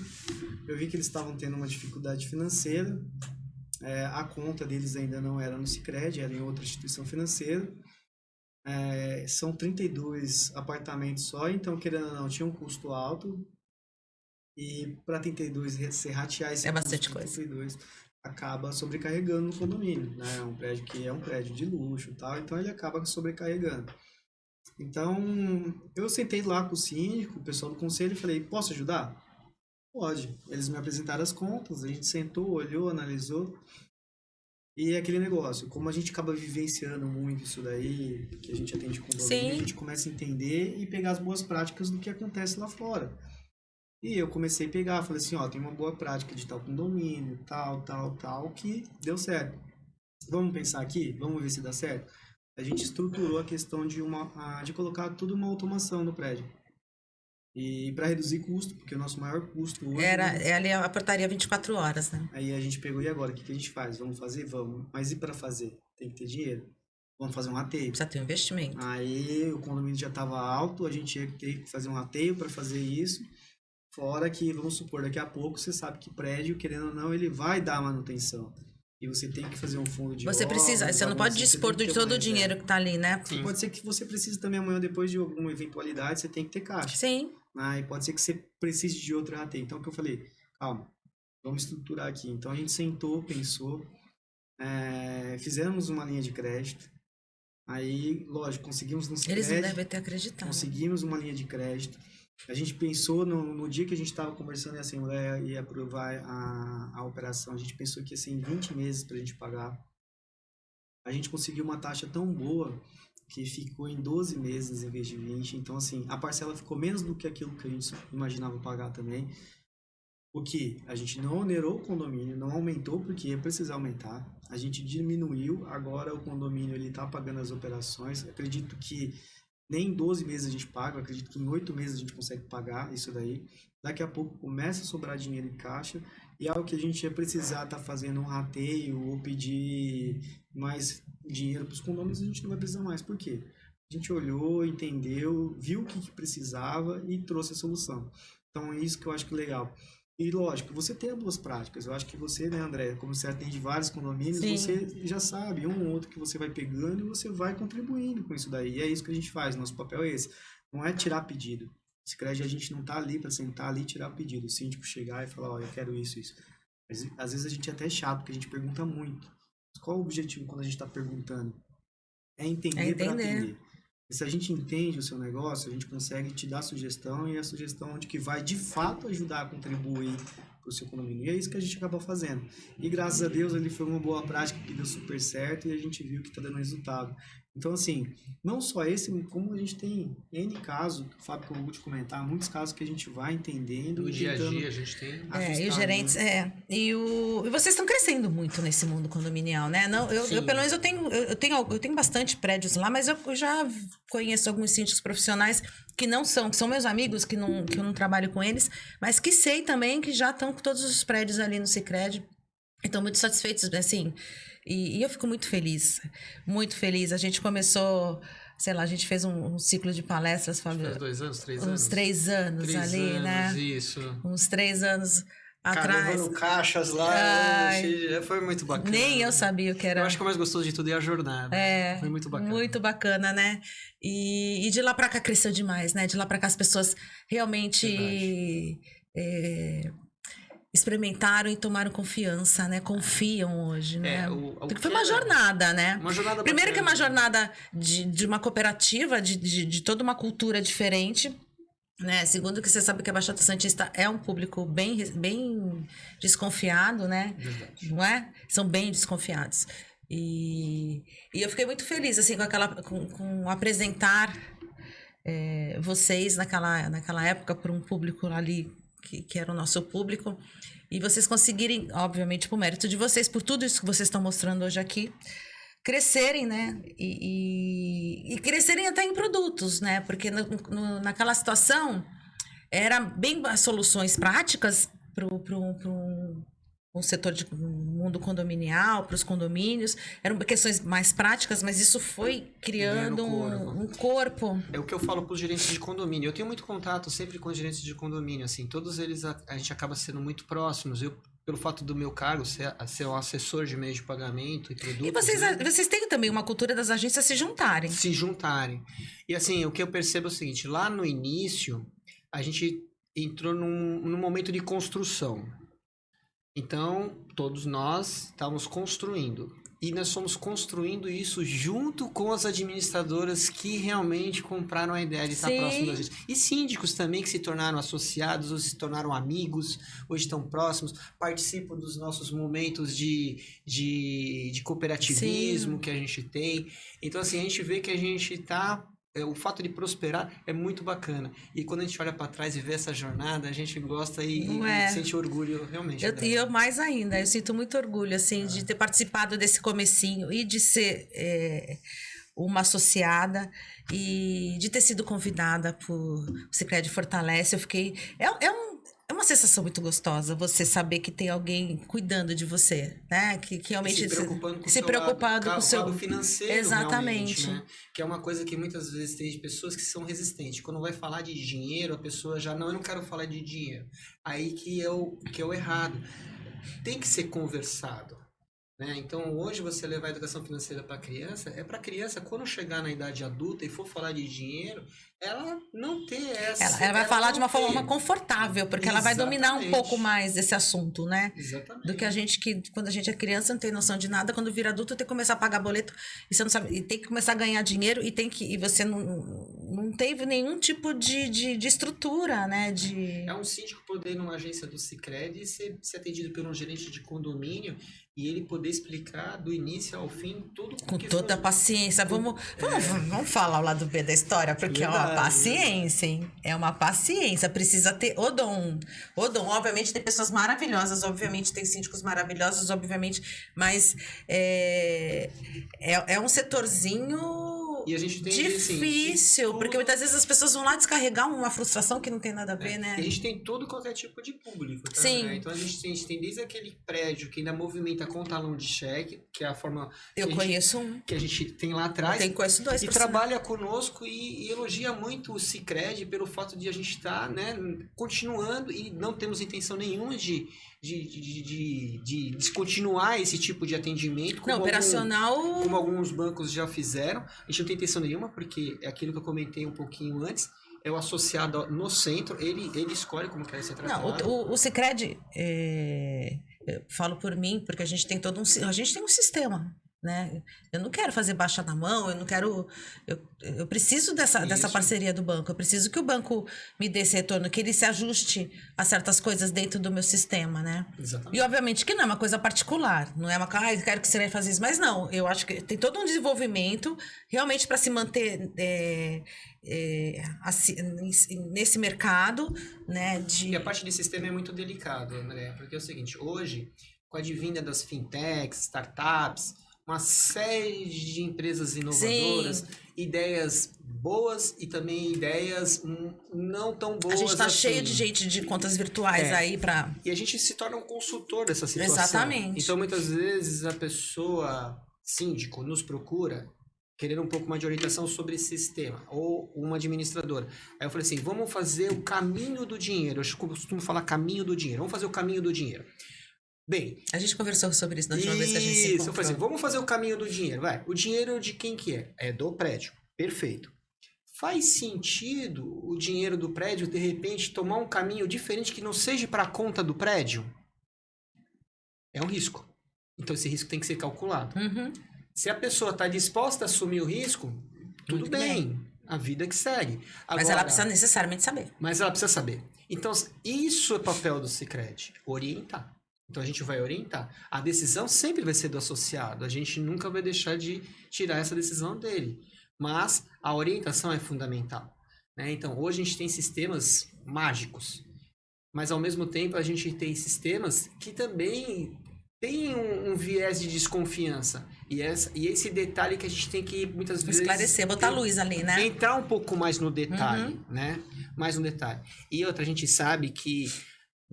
eu vi que eles estavam tendo uma dificuldade financeira. A conta deles ainda não era no Sicredi, era em outra instituição financeira. São 32 apartamentos só, então, querendo ou não, tinha um custo alto. E para 32 você ratear esse
bastante
custo,
coisa.
32 acaba sobrecarregando no condomínio, né? É um prédio que é um prédio de luxo e tal, então ele acaba sobrecarregando. Então, eu sentei lá com o síndico, o pessoal do conselho, e falei, posso ajudar? Pode. Eles me apresentaram as contas, a gente sentou, olhou, analisou. E é aquele negócio, como a gente acaba vivenciando muito isso daí, que a gente atende condomínio, a gente começa a entender e pegar as boas práticas do que acontece lá fora. E eu comecei a pegar, falei assim, tem uma boa prática de tal condomínio, tal, que deu certo. Vamos pensar aqui? Vamos ver se dá certo? A gente estruturou a questão de colocar tudo uma automação no prédio. E para reduzir custo, porque o nosso maior custo hoje...
É ali a portaria 24 horas, né?
Aí a gente pegou, e agora? O que a gente faz? Vamos fazer? Vamos. Mas e para fazer? Tem que ter dinheiro. Vamos fazer um rateio.
Precisa ter um investimento.
Aí o condomínio já estava alto, a gente ia ter que fazer um rateio para fazer isso. Fora que, vamos supor, daqui a pouco você sabe que prédio, querendo ou não, ele vai dar manutenção. E você tem que fazer um fundo de
Você precisa, você não pode dispor de todo o dinheiro que tá ali, né?
Sim. Pode ser que você precise também amanhã, depois de alguma eventualidade, você tem que ter caixa.
Sim.
E pode ser que você precise de outro rateio. Então, o que eu falei, calma, vamos estruturar aqui. Então, a gente sentou, pensou, fizemos uma linha de crédito. Aí, lógico, conseguimos no Sicredi.
Eles não devem ter acreditado.
Conseguimos uma linha de crédito. A gente pensou, no dia que a gente estava conversando em Assembleia e aprovar a operação, a gente pensou que ia ser em 20 meses para a gente pagar. A gente conseguiu uma taxa tão boa que ficou em 12 meses em vez de 20. Então, assim, a parcela ficou menos do que aquilo que a gente imaginava pagar também. O que a gente não onerou o condomínio, não aumentou porque ia precisar aumentar. A gente diminuiu, agora o condomínio está pagando as operações. Acredito que nem em 12 meses a gente paga, acredito que em 8 meses a gente consegue pagar isso daí. Daqui a pouco começa a sobrar dinheiro em caixa e algo que a gente ia precisar estar fazendo um rateio ou pedir mais dinheiro para os condomínios, a gente não vai precisar mais. Por quê? A gente olhou, entendeu, viu o que precisava e trouxe a solução. Então é isso que eu acho que é legal. E lógico, você tem as boas práticas. Eu acho que você, né, André, como você atende vários condomínios,
Sim.
você já sabe um ou outro que você vai pegando e você vai contribuindo com isso daí. E é isso que a gente faz, nosso papel é esse. Não é tirar pedido, Sicredi, a gente não tá ali para sentar ali e tirar o pedido. O síndico chegar e falar, ó, eu quero isso, isso. Às vezes a gente é até chato, porque a gente pergunta muito. Mas qual o objetivo quando a gente tá perguntando? É entender para atender. E se a gente entende o seu negócio, a gente consegue te dar sugestão, e a sugestão de que vai de fato ajudar a contribuir para o seu condomínio. E é isso que a gente acaba fazendo. E graças a Deus ele foi uma boa prática que deu super certo e a gente viu que está dando resultado. Então, assim, não só esse, como a gente tem N casos, Fábio, que eu vou te comentar, muitos casos que a gente vai entendendo.
No dia a dia a gente tem.
E os gerentes, e vocês estão crescendo muito nesse mundo condominial, né? Não, eu pelo menos eu tenho bastante prédios lá, mas eu já conheço alguns síndicos profissionais que são meus amigos, que eu não trabalho com eles, mas que sei também que já estão com todos os prédios ali no Sicredi. Estão muito satisfeitos, assim. E eu fico muito feliz, muito feliz. A gente começou, sei lá, a gente fez um ciclo de palestras, Fábio.
Faz 2 anos, 3 anos?
Uns 3 anos
3
ali,
anos,
né?
Isso.
Uns 3 anos atrás.
Levando caixas lá, foi muito bacana.
Nem eu sabia o que era.
Eu acho que o mais gostoso de tudo é a jornada. Foi muito bacana.
Muito bacana, né? E de lá pra cá cresceu demais, né? De lá pra cá as pessoas realmente experimentaram e tomaram confiança, né? Confiam hoje, né? Porque foi uma jornada, né?
Uma jornada
Primeiro
bacana.
que é uma jornada de uma cooperativa, de toda uma cultura diferente, né? Segundo que você sabe que a Baixada Santista é um público bem desconfiado, né?
Verdade.
Não é? São bem desconfiados. E eu fiquei muito feliz, assim, com apresentar vocês naquela época para um público ali que era o nosso público, e vocês conseguirem, obviamente, por mérito de vocês, por tudo isso que vocês estão mostrando hoje aqui, crescerem, né? E crescerem até em produtos, né? Porque naquela situação era bem as soluções práticas para um setor de mundo condominial, para os condomínios, eram questões mais práticas, mas isso foi criando um corpo.
É o que eu falo para os gerentes de condomínio. Eu tenho muito contato sempre com os gerentes de condomínio, assim, todos eles a gente acaba sendo muito próximos. Eu, pelo fato do meu cargo ser um assessor de meio de pagamento e produtos...
E vocês têm também uma cultura das agências se juntarem.
Se juntarem. E assim, o que eu percebo é o seguinte, lá no início, a gente entrou num momento de construção. Então, todos nós estávamos construindo. E nós fomos construindo isso junto com as administradoras que realmente compraram a ideia de estar próximo da gente. E síndicos também que se tornaram associados, ou se tornaram amigos, hoje estão próximos, participam dos nossos momentos de cooperativismo que a gente tem. Então, assim, a gente vê que a gente está... O fato de prosperar é muito bacana. E quando a gente olha para trás e vê essa jornada, a gente gosta e sente orgulho realmente.
E eu mais ainda, eu sinto muito orgulho, assim, de ter participado desse comecinho e de ser uma associada e de ter sido convidada por Sicredi Fortalece. Eu fiquei... É uma sensação muito gostosa você saber que tem alguém cuidando de você, né? Que realmente
se preocupando com o seu lado financeiro.
Exatamente.
Né? Que é uma coisa que muitas vezes tem pessoas que são resistentes. Quando vai falar de dinheiro, a pessoa já eu não quero falar de dinheiro. Aí que é o errado. Tem que ser conversado. Né? Então, hoje você levar a educação financeira para a criança, quando chegar na idade adulta e for falar de dinheiro, ela não ter essa...
Ela vai falar de uma forma confortável, porque ela vai dominar um pouco mais desse assunto, né?
Exatamente.
Do que quando a gente é criança, não tem noção de nada, quando vira adulto, tem que começar a pagar boleto, e você não sabe, e tem que começar a ganhar dinheiro, e você não teve nenhum tipo de estrutura, né?
É um síndico poder ir numa agência do Sicredi e ser atendido por um gerente de condomínio, e ele poder explicar do início ao fim tudo
com toda a paciência. Vamos falar o lado B da história, porque é uma paciência, hein? É uma paciência. Precisa ter o dom. Obviamente, tem pessoas maravilhosas, obviamente, tem síndicos maravilhosos, obviamente, mas é um setorzinho
e a gente tem
difícil,
assim,
porque muitas vezes as pessoas vão lá descarregar uma frustração que não tem nada a ver, né?
E a gente tem todo qualquer tipo de público, tá?
Sim.
Né? Então a gente tem desde aquele prédio que ainda movimenta com talão de cheque, que é a forma
conheço um
que a gente tem lá atrás.
Conheço dois.
E trabalha conosco e elogia muito o Sicredi pelo fato de a gente estar, né, continuando, e não temos intenção nenhuma de descontinuar esse tipo de atendimento. Como alguns bancos já fizeram. A gente não tem intenção nenhuma, porque é aquilo que eu comentei um pouquinho antes. é o associado no centro, ele escolhe como quer ser
Não,
tratado.
o Sicredi, eu falo por mim, porque a gente tem a gente tem um sistema, né? Eu não quero fazer baixa na mão, eu não quero, eu preciso dessa
Isso.
parceria do banco, eu preciso que o banco me dê esse retorno, que ele se ajuste a certas coisas dentro do meu sistema, né?
Exatamente.
E obviamente que não é uma coisa particular, não é uma coisa, eu quero que você vai fazer isso, mas não, eu acho que tem todo um desenvolvimento realmente para se manter assim, nesse mercado, né?
E a parte de sistema é muito delicado, André, porque é o seguinte, hoje, com a advinda das fintechs, startups, uma série de empresas inovadoras,
Sim.
ideias boas e também ideias não tão boas
A gente tá
assim.
cheio de gente de contas virtuais aí pra.
E a gente se torna um consultor dessa situação.
Exatamente.
Então, muitas vezes, a pessoa, síndico, nos procura querendo um pouco mais de orientação sobre esse sistema, ou uma administradora. Aí eu falei assim, vamos fazer o caminho do dinheiro. Eu costumo falar caminho do dinheiro. Vamos fazer o caminho do dinheiro. Bem...
A gente conversou sobre isso na última vez que a gente se encontrou.
Eu falei assim, vamos fazer o caminho do dinheiro. Vai. O dinheiro de quem que é? É do prédio. Perfeito. Faz sentido o dinheiro do prédio, de repente, tomar um caminho diferente que não seja para a conta do prédio? É um risco. Então, esse risco tem que ser calculado.
Uhum.
Se a pessoa está disposta a assumir o risco, tudo
Muito
bem. A vida que segue.
Mas ela precisa necessariamente saber.
Mas ela precisa saber. Então, isso é papel do Sicredi. Orientar. Então, a gente vai orientar. A decisão sempre vai ser do associado. A gente nunca vai deixar de tirar essa decisão dele. Mas a orientação é fundamental. Né? Então, hoje a gente tem sistemas mágicos. Mas, ao mesmo tempo, a gente tem sistemas que também tem um viés de desconfiança. E esse detalhe que a gente tem que, muitas vezes...
Esclarecer, botar luz ali, né?
Entrar um pouco mais no detalhe, né? Mais no detalhe. E outra, a gente sabe que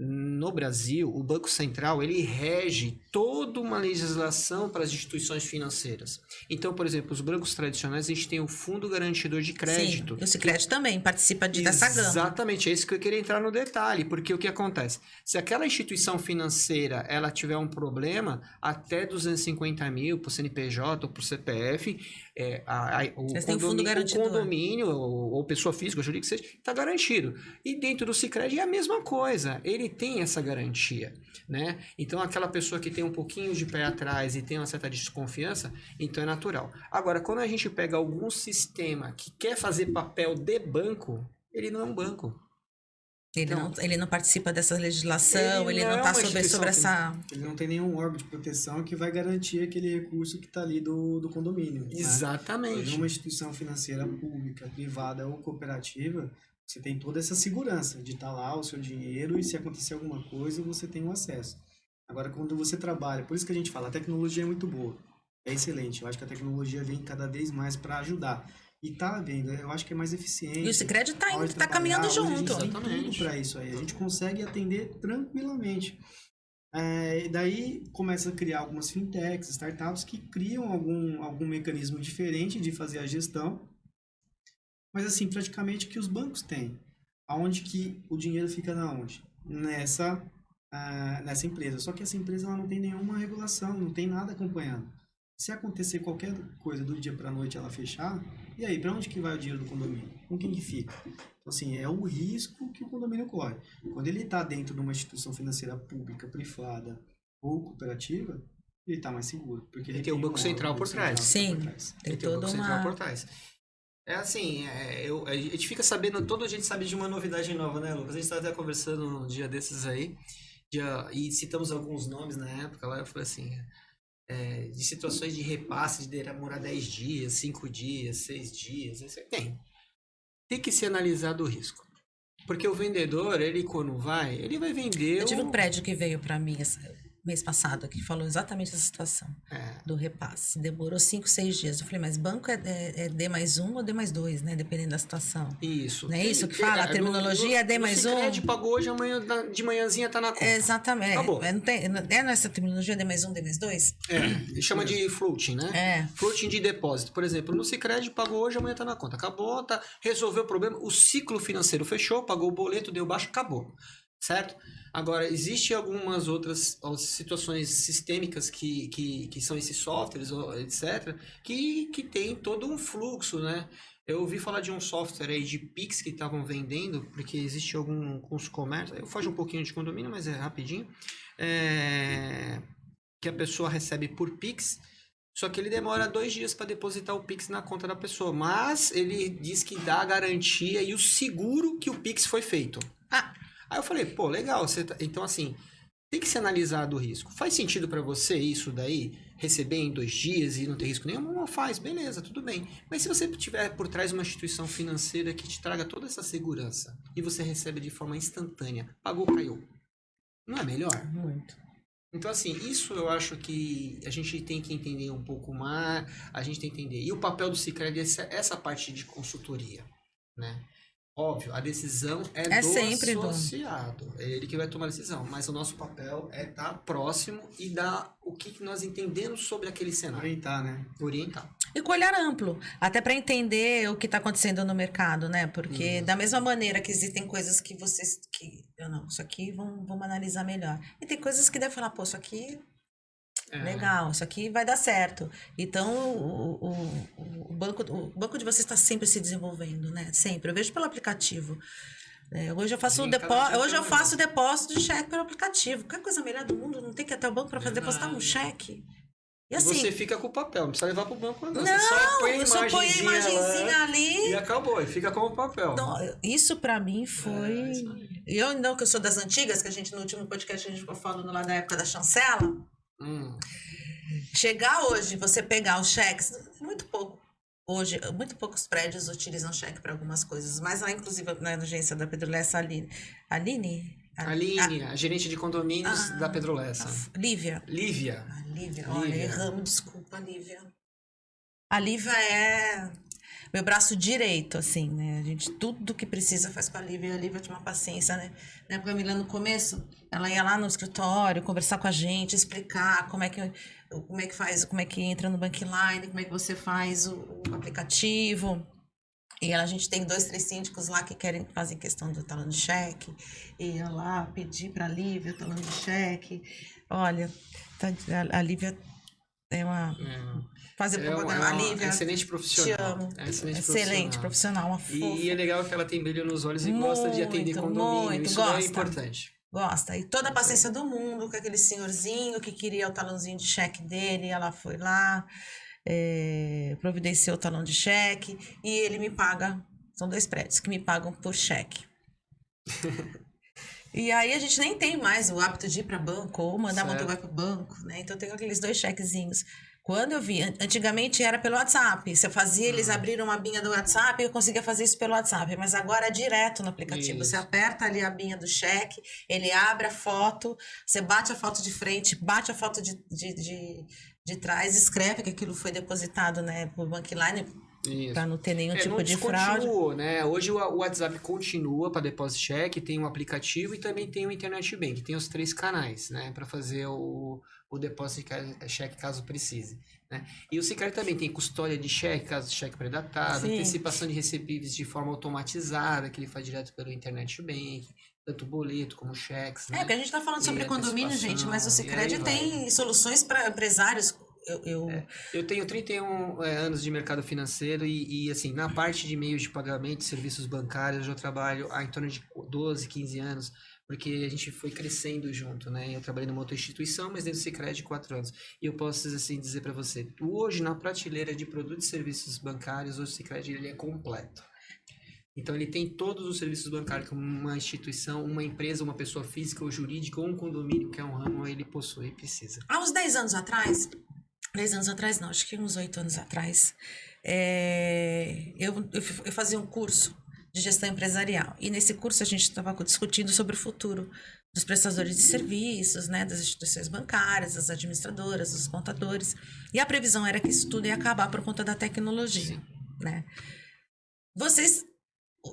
no Brasil, o Banco Central, ele rege toda uma legislação para as instituições financeiras. Então, por exemplo, os bancos tradicionais, a gente tem o Fundo Garantidor de Crédito.
Sim, e o Sicredi também participa dessa gama.
Exatamente, é isso que eu queria entrar no detalhe, porque o que acontece? Se aquela instituição financeira, ela tiver um problema, até 250 mil por CNPJ ou por CPF, o condomínio, ou pessoa física, ou jurídica, seja, está garantido. E dentro do Sicredi é a mesma coisa, ele tem essa garantia, né? Então, aquela pessoa que tem um pouquinho de pé atrás e tem uma certa desconfiança, então é natural. Agora, quando a gente pega algum sistema que quer fazer papel de banco, ele não é um banco.
Ele não participa dessa legislação, ele não está sobre essa...
Ele não tem nenhum órgão de proteção que vai garantir aquele recurso que está ali do condomínio.
Exatamente.
Né? Numa instituição financeira pública, privada ou cooperativa, você tem toda essa segurança de estar lá o seu dinheiro e se acontecer alguma coisa, você tem o acesso. Agora, quando você trabalha, por isso que a gente fala, a tecnologia é muito boa, é excelente. Eu acho que a tecnologia vem cada vez mais para ajudar. E tá vendo, eu acho que é mais eficiente.
E o Sicredi tá caminhando junto.
A gente tem tudo para isso aí, a gente consegue atender tranquilamente. E daí começa a criar algumas fintechs, startups que criam algum mecanismo diferente de fazer a gestão, mas assim, praticamente que os bancos têm. Aonde que o dinheiro fica na onde? Nessa empresa. Só que essa empresa ela não tem nenhuma regulação, não tem nada acompanhando. Se acontecer qualquer coisa do dia para noite ela fechar, e aí, para onde que vai o dinheiro do condomínio? Com quem que fica? Então, assim, é o risco que o condomínio corre. Quando ele está dentro de uma instituição financeira pública, privada ou cooperativa, ele está mais seguro. Porque ele
tem o Banco Central por trás.
Sim,
tem o Banco Central por trás. É assim, a gente fica sabendo, toda a gente sabe de uma novidade nova, né, Lucas? A gente estava até conversando um dia desses aí, e citamos alguns nomes na época lá, eu falei assim... de situações de repasse, de demorar 10 dias, 5 dias, 6 dias. Tem que ser analisado o risco. Porque o vendedor, ele quando ele vai vender...
Eu tive um prédio que veio para mim mês passado, que falou exatamente essa situação do repasse. Demorou 5, 6 dias. Eu falei, mas banco é D+1 ou D+2, né? Dependendo da situação.
Isso.
Não é isso que fala? A terminologia é D+1.
O Sicredi pagou hoje, amanhã de manhãzinha tá na conta.
Exatamente.
Acabou.
Nessa terminologia D+1, D+2?
Chama de floating, né?
É.
Floating de depósito. Por exemplo, no Sicredi pagou hoje, amanhã tá na conta. Acabou, resolveu o problema, o ciclo financeiro fechou, pagou o boleto, deu baixo, acabou. Certo? Agora, existem algumas outras situações sistêmicas que são esses softwares, etc., que tem todo um fluxo, né? Eu ouvi falar de um software aí de Pix que estavam vendendo, porque existe alguns comércios, eu faço um pouquinho de condomínio, mas é rapidinho, que a pessoa recebe por Pix, só que ele demora 2 dias para depositar o Pix na conta da pessoa, mas ele diz que dá a garantia e o seguro que o Pix foi feito.
Ah,
Aí eu falei, pô, legal, então assim, tem que ser analisado o risco. Faz sentido para você isso daí? Receber em 2 dias e não ter risco nenhum? Não faz, beleza, tudo bem. Mas se você tiver por trás uma instituição financeira que te traga toda essa segurança e você recebe de forma instantânea, pagou, caiu. Não é melhor?
muito.
Então, assim, isso eu acho que a gente tem que entender um pouco mais, a gente tem que entender. E o papel do Sicredi é essa parte de consultoria, né? Óbvio, a decisão é do
sempre
associado. É ele que vai tomar a decisão. Mas o nosso papel é estar próximo e dar o que nós entendemos sobre aquele cenário.
Orientar, né?
Orientar.
E com olhar amplo, até para entender o que está acontecendo no mercado, né? Porque da mesma maneira que existem coisas que vocês não, isso aqui vamos analisar melhor. E tem coisas que deve falar, pô, isso aqui legal, isso aqui vai dar certo. Então, o banco de vocês está sempre se desenvolvendo, né? Sempre. Eu vejo pelo aplicativo. Hoje eu faço depósito de cheque pelo aplicativo. Qualquer coisa melhor do mundo, não tem que ir até o banco para fazer depositar um cheque. E assim,
você fica com o papel, não precisa levar pro banco não.
Não,
Você
só põe a imagenzinha ali.
E acabou, e fica com o papel.
Não, isso pra mim foi... Eu não, que eu sou das antigas, que a gente no último podcast a gente ficou falando lá da época da chancela. Chegar hoje, você pegar os cheques, muito pouco. Hoje, muito poucos prédios utilizam cheque para algumas coisas. Mas lá, inclusive, na agência da Pedro Lessa, Aline,
a gerente de condomínios da Pedro Lessa.
Lívia. Olha, erramos, desculpa, Lívia. A Lívia é meu braço direito, assim, né? A gente, tudo que precisa faz com a Lívia. A Lívia tinha uma paciência, né? Na época, a Camila, no começo, ela ia lá no escritório, conversar com a gente, explicar como é que faz, como é que entra no Bankline, como é que você faz o aplicativo. E a gente tem 2, 3 síndicos lá que fazem questão do talão de cheque. E ia lá pedir para a Lívia o talão de cheque. Olha, a Lívia é uma... Fazer propaganda. A Lívia,
excelente profissional.
Te amo.
Excelente
profissional, uma fofa.
E é legal que ela tem brilho nos olhos e gosta de atender condomínio. Isso é importante.
Gosta. E toda a paciência do mundo com aquele senhorzinho que queria o talãozinho de cheque dele. Ela foi lá, providenciou o talão de cheque e ele me paga. São 2 prédios que me pagam por cheque. E aí a gente nem tem mais o hábito de ir para banco ou mandar motoboy para o banco, né? Então tem aqueles 2 chequezinhos. Quando eu vi, antigamente era pelo WhatsApp. Você fazia, eles abriram uma abinha do WhatsApp e eu conseguia fazer isso pelo WhatsApp. Mas agora é direto no aplicativo. Isso. Você aperta ali a abinha do cheque, ele abre a foto, você bate a foto de frente, bate a foto de trás, escreve que aquilo foi depositado, né, por Bankline, para não ter nenhum tipo de fraude.
Né? Hoje o WhatsApp continua para depósito de cheque, tem um aplicativo e também tem o Internet Bank. Tem os 3 canais, né, para fazer o depósito de cheque caso precise, né? E o Sicredi também tem custódia de cheque, caso de cheque pré-datado, antecipação de recebíveis de forma automatizada, que ele faz direto pelo Internet Bank, tanto boleto como cheques, né?
Porque a gente está falando sobre condomínio, gente, mas o Sicredi tem soluções para empresários.
Eu tenho 31 anos de mercado financeiro e assim, na parte de meios de pagamento, serviços bancários, eu já trabalho há em torno de 12, 15 anos, porque a gente foi crescendo junto, né? Eu trabalhei numa outra instituição, mas dentro do Sicredi 4 anos. E eu posso assim dizer para você, hoje na prateleira de produtos e serviços bancários, o Sicredi ele é completo. Então ele tem todos os serviços bancários que uma instituição, uma empresa, uma pessoa física ou jurídica ou um condomínio que é um ramo, ele possui e precisa.
Há uns 10 anos atrás, 10 anos atrás não, acho que uns 8 anos atrás, eu fazia um curso de gestão empresarial. E nesse curso a gente estava discutindo sobre o futuro dos prestadores de serviços, né, das instituições bancárias, das administradoras, dos contadores. E a previsão era que isso tudo ia acabar por conta da tecnologia, né?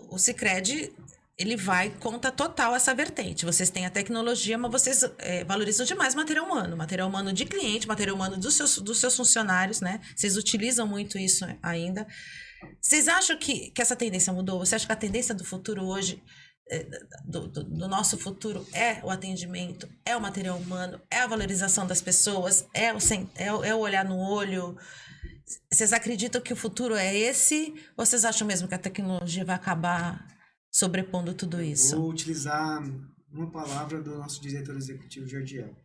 O Sicredi, ele vai conta total essa vertente. Vocês têm a tecnologia, mas vocês valorizam demais material humano de cliente, material humano dos seus funcionários, né? Vocês utilizam muito isso ainda. Vocês acham que essa tendência mudou? Você acha que a tendência do futuro hoje, do nosso futuro, é o atendimento, é o material humano, é a valorização das pessoas, é o olhar no olho? Vocês acreditam que o futuro é esse? Ou vocês acham mesmo que a tecnologia vai acabar sobrepondo tudo isso?
Vou utilizar uma palavra do nosso diretor executivo, Jardiel.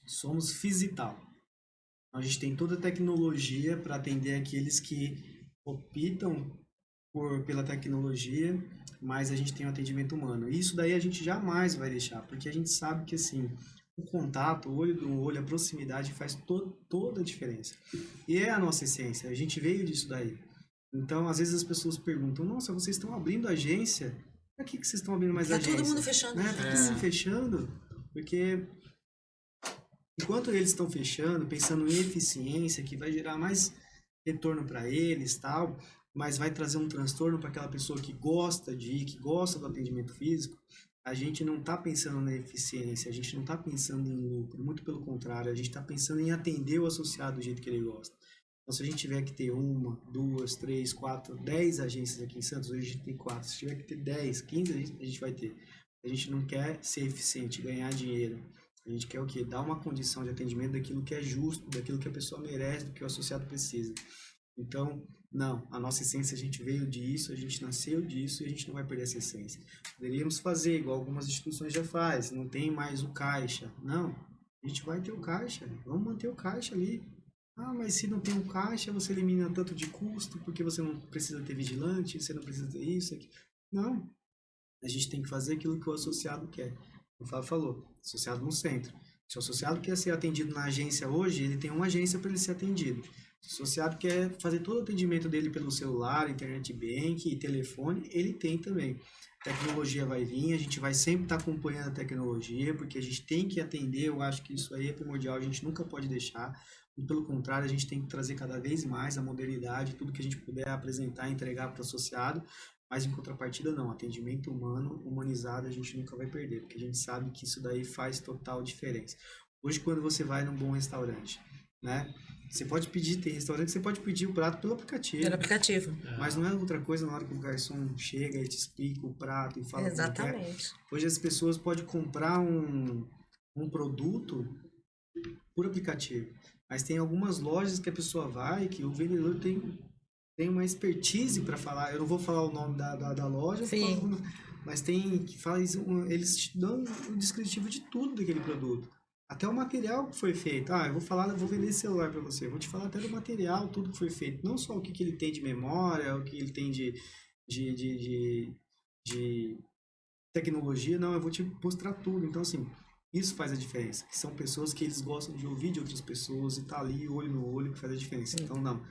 Somos Physital. A gente tem toda a tecnologia para atender aqueles que optam pela tecnologia, mas a gente tem um atendimento humano. Isso daí a gente jamais vai deixar, porque a gente sabe que assim, o contato, o olho do olho, a proximidade faz toda a diferença. E é a nossa essência, a gente veio disso daí. Então, às vezes as pessoas perguntam, nossa, vocês estão abrindo agência? Para que vocês estão abrindo mais
Tá
agência?
todo mundo fechando.
Né? Tá todo mundo fechando, porque enquanto eles estão fechando, pensando em eficiência, que vai gerar mais retorno para eles, tal, mas vai trazer um transtorno para aquela pessoa que gosta de ir, que gosta do atendimento físico, a gente não está pensando na eficiência, a gente não está pensando em lucro, muito pelo contrário, a gente está pensando em atender o associado do jeito que ele gosta. Então, se a gente tiver que ter 1, 2, 3, 4, 10 agências aqui em Santos, hoje a gente tem 4, se tiver que ter 10, 15, a gente vai ter. A gente não quer ser eficiente, ganhar dinheiro. A gente quer o quê? Dar uma condição de atendimento daquilo que é justo, daquilo que a pessoa merece, do que o associado precisa. Então, não, a nossa essência, a gente veio disso, a gente nasceu disso e a gente não vai perder essa essência. Poderíamos fazer igual algumas instituições já fazem, não tem mais o caixa. Não, a gente vai ter o caixa, vamos manter o caixa ali. Ah, mas se não tem um caixa, você elimina tanto de custo, porque você não precisa ter vigilante, você não precisa ter isso, aqui. Não, a gente tem que fazer aquilo que o associado quer. O Fábio falou, associado no centro. Se o associado quer ser atendido na agência hoje, ele tem uma agência para ele ser atendido. Se o associado quer fazer todo o atendimento dele pelo celular, internet bank e telefone, ele tem também. A tecnologia vai vir, a gente vai sempre estar acompanhando a tecnologia, porque a gente tem que atender, eu acho que isso aí é primordial, a gente nunca pode deixar. E pelo contrário, a gente tem que trazer cada vez mais a modernidade, tudo que a gente puder apresentar e entregar para o associado. Mas em contrapartida não, atendimento humano, humanizado, a gente nunca vai perder, porque a gente sabe que isso daí faz total diferença. Hoje, quando você vai num bom restaurante, né? Você pode pedir, tem restaurante que você pode pedir o prato pelo aplicativo.
Pelo aplicativo.
Mas não é outra coisa na hora que o garçom chega e te explica o prato e fala como quer.
Exatamente.
Hoje as pessoas podem comprar um produto por aplicativo. Mas tem algumas lojas que a pessoa vai, que o vendedor tem uma expertise para falar. Eu não vou falar o nome da loja,
Sim.
mas tem que faz eles te dão um descritivo de tudo daquele produto. Até o material que foi feito. Ah, eu vou vender esse celular para você. Eu vou te falar até do material, tudo que foi feito. Não só o que ele tem de memória, o que ele tem de tecnologia. Não, eu vou te mostrar tudo. Então, assim, isso faz a diferença. Que são pessoas que eles gostam de ouvir de outras pessoas e tá ali, olho no olho, que faz a diferença. Então, não.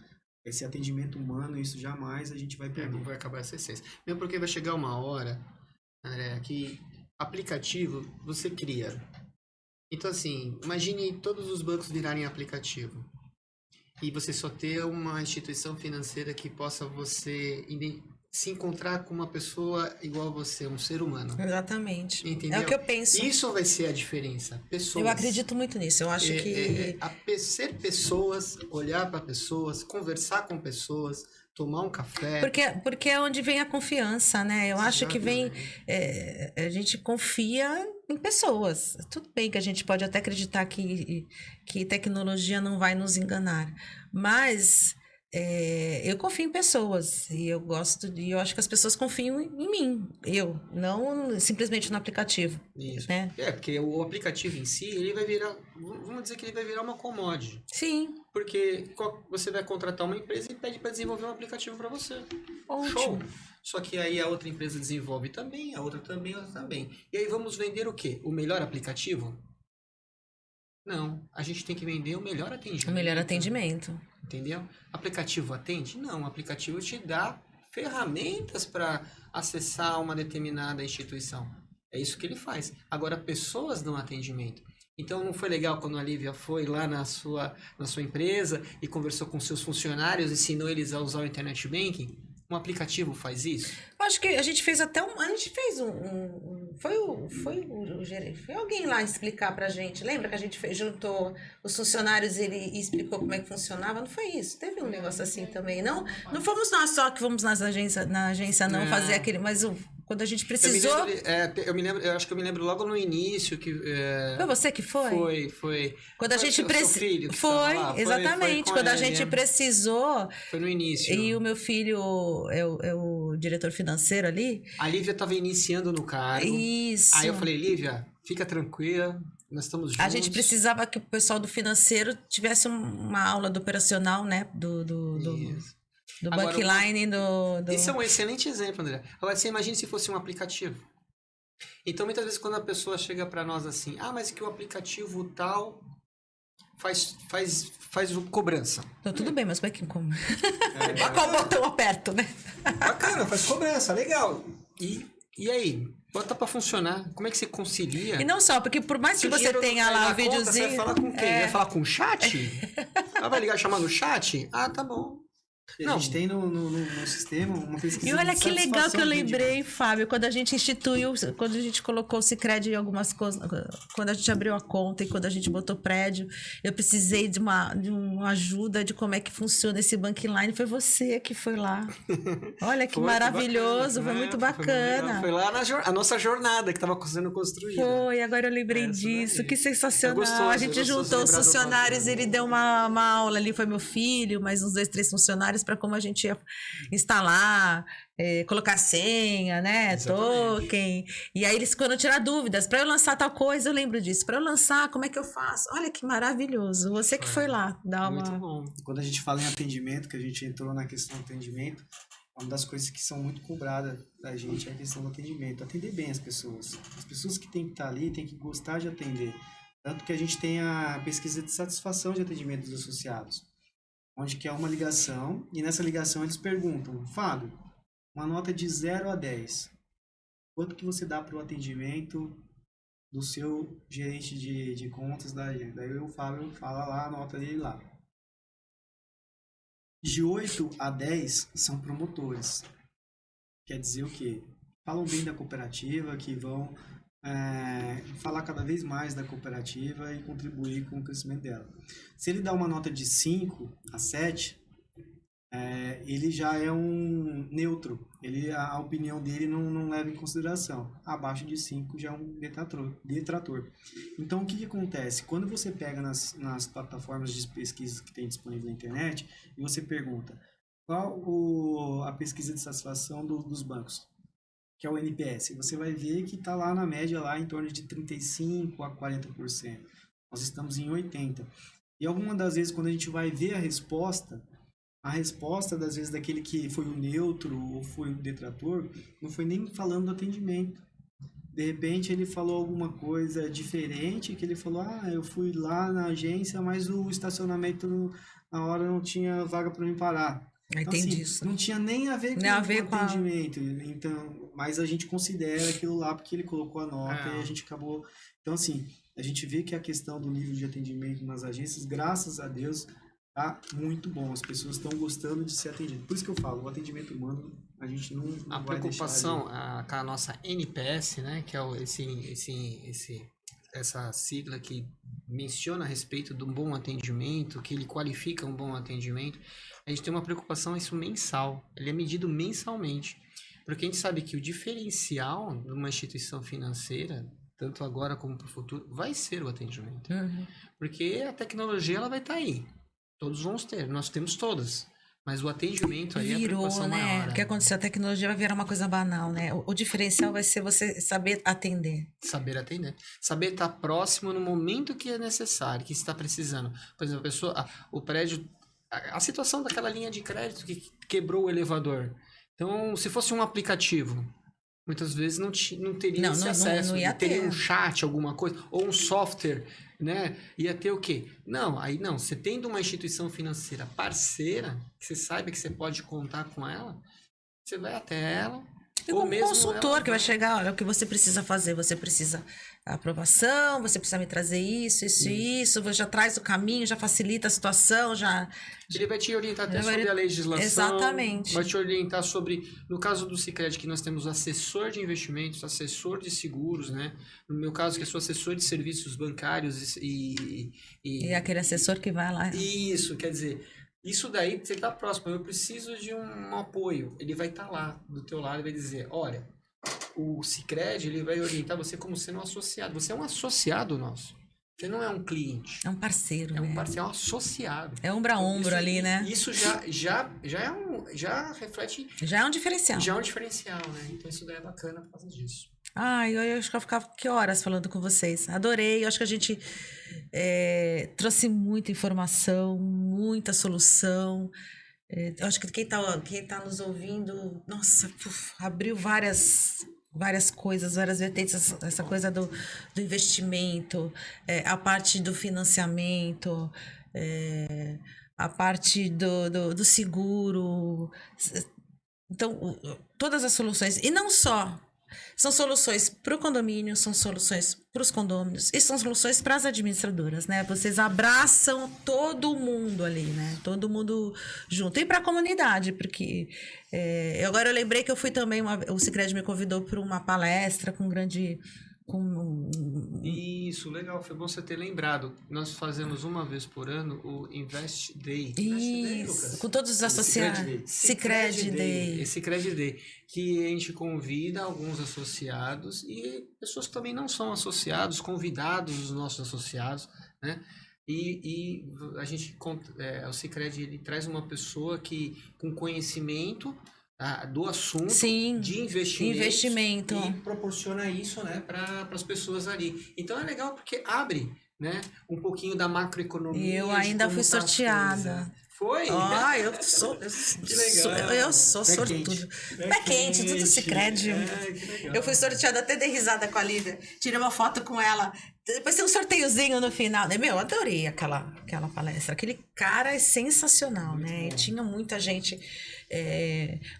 Esse atendimento humano, isso jamais a gente vai perder.
Não vai acabar essa essência. Mesmo porque vai chegar uma hora, André, que aplicativo você cria. Então, assim, imagine todos os bancos virarem aplicativo. E você só ter uma instituição financeira que possa você se encontrar com uma pessoa igual a você, um ser humano.
Exatamente.
Entendeu?
É o que eu penso.
Isso vai ser a diferença. Pessoas.
Eu acredito muito nisso. Eu acho que...
ser pessoas, olhar para pessoas, conversar com pessoas, tomar um café.
Porque é onde vem a confiança, né? Eu acho que vem... a gente confia em pessoas. Tudo bem que a gente pode até acreditar que tecnologia não vai nos enganar. Mas... eu confio em pessoas e eu acho que as pessoas confiam em mim, não simplesmente no aplicativo.
Isso.
Né?
Porque o aplicativo em si, ele vai virar, vamos dizer que ele vai virar uma commodity.
Sim.
Porque você vai contratar uma empresa e pede para desenvolver um aplicativo para você.
Ótimo.
Show! Só que aí a outra empresa desenvolve também, a outra também, a outra também. E aí vamos vender o quê? O melhor aplicativo? Não, a gente tem que vender o melhor atendimento.
O melhor atendimento.
Entendeu? Aplicativo atende? Não, o aplicativo te dá ferramentas para acessar uma determinada instituição. É isso que ele faz. Agora, pessoas dão atendimento. Então, não foi legal quando a Lívia foi lá na sua empresa e conversou com seus funcionários, ensinou eles a usar o Internet Banking? Um aplicativo faz isso?
Eu acho que a gente fez até a gente fez foi alguém lá explicar pra gente. Lembra que a gente juntou os funcionários e ele explicou como é que funcionava? Não foi isso? Teve um negócio assim também. Não fomos nós só que fomos na agência não fazer aquele, mas Quando a gente precisou...
Eu acho que eu me lembro logo no início que...
Foi você que foi?
Foi.
Quando a gente precisou. Foi, exatamente.
Foi
Quando a gente precisou.
Foi no início.
E o meu filho é o diretor financeiro ali.
A Lívia estava iniciando no cargo.
Isso.
Aí eu falei, Lívia, fica tranquila, nós estamos juntos.
A gente precisava que o pessoal do financeiro tivesse uma aula do operacional, né? Do backline,
Isso é um excelente exemplo, André. Agora, você imagina se fosse um aplicativo. Então, muitas vezes, quando a pessoa chega para nós assim, mas que o aplicativo tal faz cobrança.
Então, tudo bem, mas como? Qual botão eu aperto, né?
Bacana, faz cobrança, legal. E aí? Bota pra funcionar. Como é que você concilia?
E não só, porque por mais que você tenha lá o videozinho...
Você vai falar com quem? Vai falar com o chat? Ela vai ligar chamando o chat? Tá bom.
A gente tem no sistema uma pesquisa.
E olha
de
que legal que eu
satisfação
lembrei, Fábio, quando a gente instituiu, quando a gente colocou o Sicredi em algumas coisas, quando a gente abriu a conta e quando a gente botou prédio, eu precisei de uma ajuda de como é que funciona esse Bankline. Foi você que foi lá. Olha que maravilhoso, foi muito bacana.
Foi lá a nossa jornada que estava sendo construída.
Foi, agora eu lembrei disso, que sensacional.
Gostoso,
a gente juntou os funcionários, ele deu uma aula ali, foi meu filho, mais uns 2, 3 funcionários para como a gente ia instalar, colocar senha, né?
Exatamente.
Token. E aí eles foram tirar dúvidas. Para eu lançar tal coisa, eu lembro disso. Para eu lançar, como é que eu faço? Olha que maravilhoso. Você que foi lá dar uma...
Muito bom.
Quando a gente fala em atendimento, que a gente entrou na questão do atendimento, uma das coisas que são muito cobradas da gente é a questão do atendimento. Atender bem as pessoas. As pessoas que têm que estar ali têm que gostar de atender. Tanto que a gente tem a pesquisa de satisfação de atendimento dos associados, onde que é uma ligação, e nessa ligação eles perguntam, Fábio, uma nota de 0 a 10, quanto que você dá para o atendimento do seu gerente de contas da agência? Daí o Fábio fala lá a nota dele lá. De 8 a 10 são promotores. Quer dizer o quê? Falam bem da cooperativa, que vão falar cada vez mais da cooperativa e contribuir com o crescimento dela. Se ele dá uma nota de 5 a 7, ele já é um neutro. A opinião dele não leva em consideração. Abaixo de 5 já é um detrator. Então, o que acontece? Quando você pega nas plataformas de pesquisa que tem disponível na internet e você pergunta qual a pesquisa de satisfação dos bancos, que é o NPS, você vai ver que está lá na média, lá em torno de 35% a 40%. Nós estamos em 80%. E algumas das vezes, quando a gente vai ver a resposta, das vezes, daquele que foi o neutro ou foi o detrator, não foi nem falando do atendimento. De repente, ele falou alguma coisa diferente, que ele falou, eu fui lá na agência, mas o estacionamento na hora não tinha vaga para mim parar. Então,
Entendi
assim,
isso.
não tinha nem a ver com o atendimento. Então, mas a gente considera aquilo lá porque ele colocou a nota e a gente acabou... Então, assim, a gente vê que a questão do nível de atendimento nas agências, graças a Deus, tá muito bom. As pessoas estão gostando de ser atendidas. Por isso que eu falo, o atendimento humano, a gente não
a
vai
preocupação com a nossa NPS, né, que é essa sigla que menciona a respeito de um bom atendimento, que ele qualifica um bom atendimento, a gente tem uma preocupação isso mensal. Ele é medido mensalmente. Porque a gente sabe que o diferencial de uma instituição financeira, tanto agora como para o futuro, vai ser o atendimento.
Uhum.
Porque a tecnologia ela vai estar aí. Todos vamos ter, nós temos todas. Mas o atendimento aí é a preocupação maior.
O que aconteceu? A tecnologia vai virar uma coisa banal, né? O diferencial vai ser você saber atender.
Saber atender. Saber estar próximo no momento que é necessário, que está precisando. Por exemplo, a pessoa, o prédio, a situação daquela linha de crédito que quebrou o elevador. Então, se fosse um aplicativo, muitas vezes não teria esse acesso.
Não ia
teria
ter.
um chat, alguma coisa, ou um software, né? Ia ter o quê? Não, aí não. Você tendo uma instituição financeira parceira, que você saiba que você pode contar com ela, você vai até ela.
E como consultor que vai chegar, olha, o que você precisa fazer, você precisa da aprovação, você precisa me trazer isso, você já traz o caminho, já facilita a situação,
Ele vai te orientar até sobre a legislação.
Exatamente.
Vai te orientar sobre, no caso do Sicredi, que nós temos assessor de investimentos, assessor de seguros, né? No meu caso, que eu sou assessor de serviços bancários
e aquele assessor que vai lá.
Isso, quer dizer... Isso daí, você está próximo, eu preciso de um apoio. Ele vai estar lá, do teu lado, e vai dizer, olha, o Sicredi, ele vai orientar você como sendo um associado. Você é um associado nosso. Você não é um cliente.
É um parceiro,
É um
né?
parceiro, é um associado.
É ombro a ombro
Isso-
ali, né?
Isso já reflete,
Já é um diferencial.
já é um diferencial, né? Então isso daí é bacana por causa disso.
Ai, eu acho que eu ficava que horas falando com vocês. Adorei. Eu acho que a gente trouxe muita informação, muita solução. Eu acho que quem tá nos ouvindo, nossa, abriu várias coisas, várias vertentes. Essa coisa do investimento, a parte do financiamento, a parte do seguro. Então, todas as soluções. E não só. São soluções para o condomínio, são soluções para os condôminos e são soluções para as administradoras, né? Vocês abraçam todo mundo ali, né? Todo mundo junto. E para a comunidade, porque agora eu lembrei que eu fui também, o Sicredi me convidou para uma palestra com um grande...
Isso, legal, foi bom você ter lembrado. Nós fazemos uma vez por ano o Invest Day. Invest Day,
Isso,
Lucas?
com todos os associados. Sicredi Day.
Sicredi Day, que a gente convida alguns associados e pessoas que também não são associados, convidados dos nossos associados, né? E a gente, o Sicredi, ele traz uma pessoa que com conhecimento do assunto
Sim,
de investimento
investimento.
e proporciona isso, né, para as pessoas ali. Então é legal porque abre, né, um pouquinho da macroeconomia.
E eu
de
ainda
como
fui
tá as
sorteada.
coisas. Foi?
Ah, eu sou
Que legal.
eu sou
Pé
sortudo.
quente.
Pé quente, tudo Sicredi.
Que legal.
Eu fui sorteada, até dei risada com a Lívia. Tirei uma foto com ela. Depois tem um sorteiozinho no final. Meu, adorei aquela palestra. Aquele cara é sensacional,
Muito
né? E
bom.
tinha muita gente,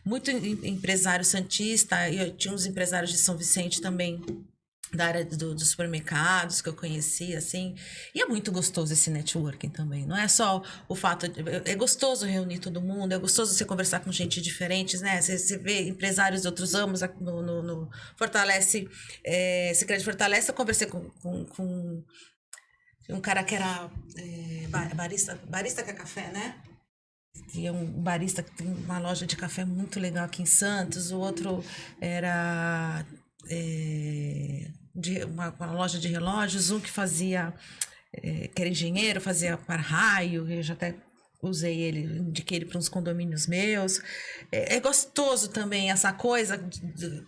muito empresário santista. E eu tinha uns empresários de São Vicente também, da área dos supermercados que eu conheci, assim. E é muito gostoso esse networking também. Não é só o fato é gostoso reunir todo mundo, é gostoso você conversar com gente diferente, né? Você vê empresários de outros ramos no Fortalece, Sicredi Fortalece. Eu conversei com um cara que era barista que é café, né? E é um barista que tem uma loja de café muito legal aqui em Santos. O outro era de uma loja de relógios, um que fazia, que era engenheiro, fazia para-raio, eu já até usei ele, indiquei ele para uns condomínios meus. É gostoso também essa coisa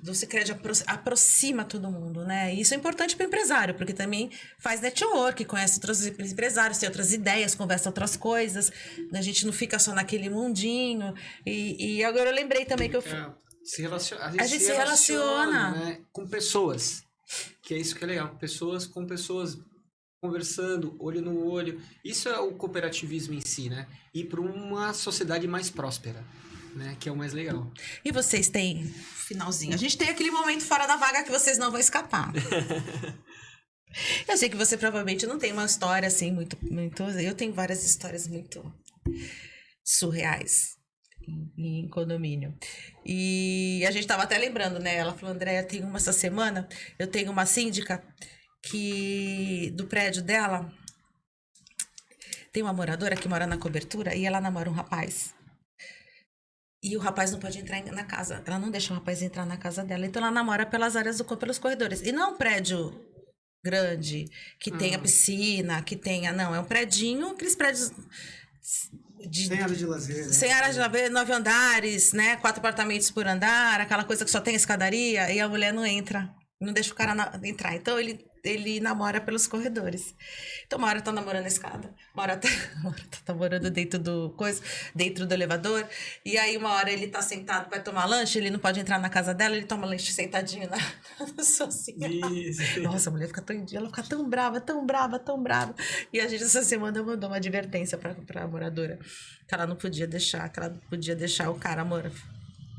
do Sicredi aproxima todo mundo, né? E isso é importante para o empresário, porque também faz network, conhece outros empresários, tem outras ideias, conversa outras coisas, a gente não fica só naquele mundinho. E agora eu lembrei também que eu fui...
A gente se relaciona,
né?
né, com pessoas, que é isso que é legal, pessoas com pessoas conversando, olho no olho. Isso é o cooperativismo em si, né? E para uma sociedade mais próspera, né? Que é o mais legal.
E vocês têm finalzinho? A gente tem aquele momento fora da vaga que vocês não vão escapar. Eu sei que você provavelmente não tem uma história assim muito... Eu tenho várias histórias muito surreais em condomínio. E a gente tava até lembrando, né? Ela falou, Andréia, essa semana eu tenho uma síndica que do prédio dela tem uma moradora que mora na cobertura e ela namora um rapaz. E o rapaz não pode entrar na casa. Ela não deixa o rapaz entrar na casa dela. Então ela namora pelas áreas pelos corredores. E não é um prédio grande, que tenha piscina, que tenha... Não, é um predinho, aqueles prédios...
Sem área de lazer, né?
Sem área de lazer, 9 andares, né? 4 apartamentos por andar, aquela coisa que só tem escadaria, e a mulher não entra, não deixa o cara entrar. Então ele namora pelos corredores. Então uma hora tá namorando a escada, uma hora tá namorando dentro do elevador, e aí uma hora ele tá sentado para tomar lanche, ele não pode entrar na casa dela, ele toma lanche sentadinho na sozinha. Nossa, a mulher fica ela fica tão brava, tão brava, tão brava. E a gente essa semana mandou uma advertência pra moradora, que ela não podia deixar o cara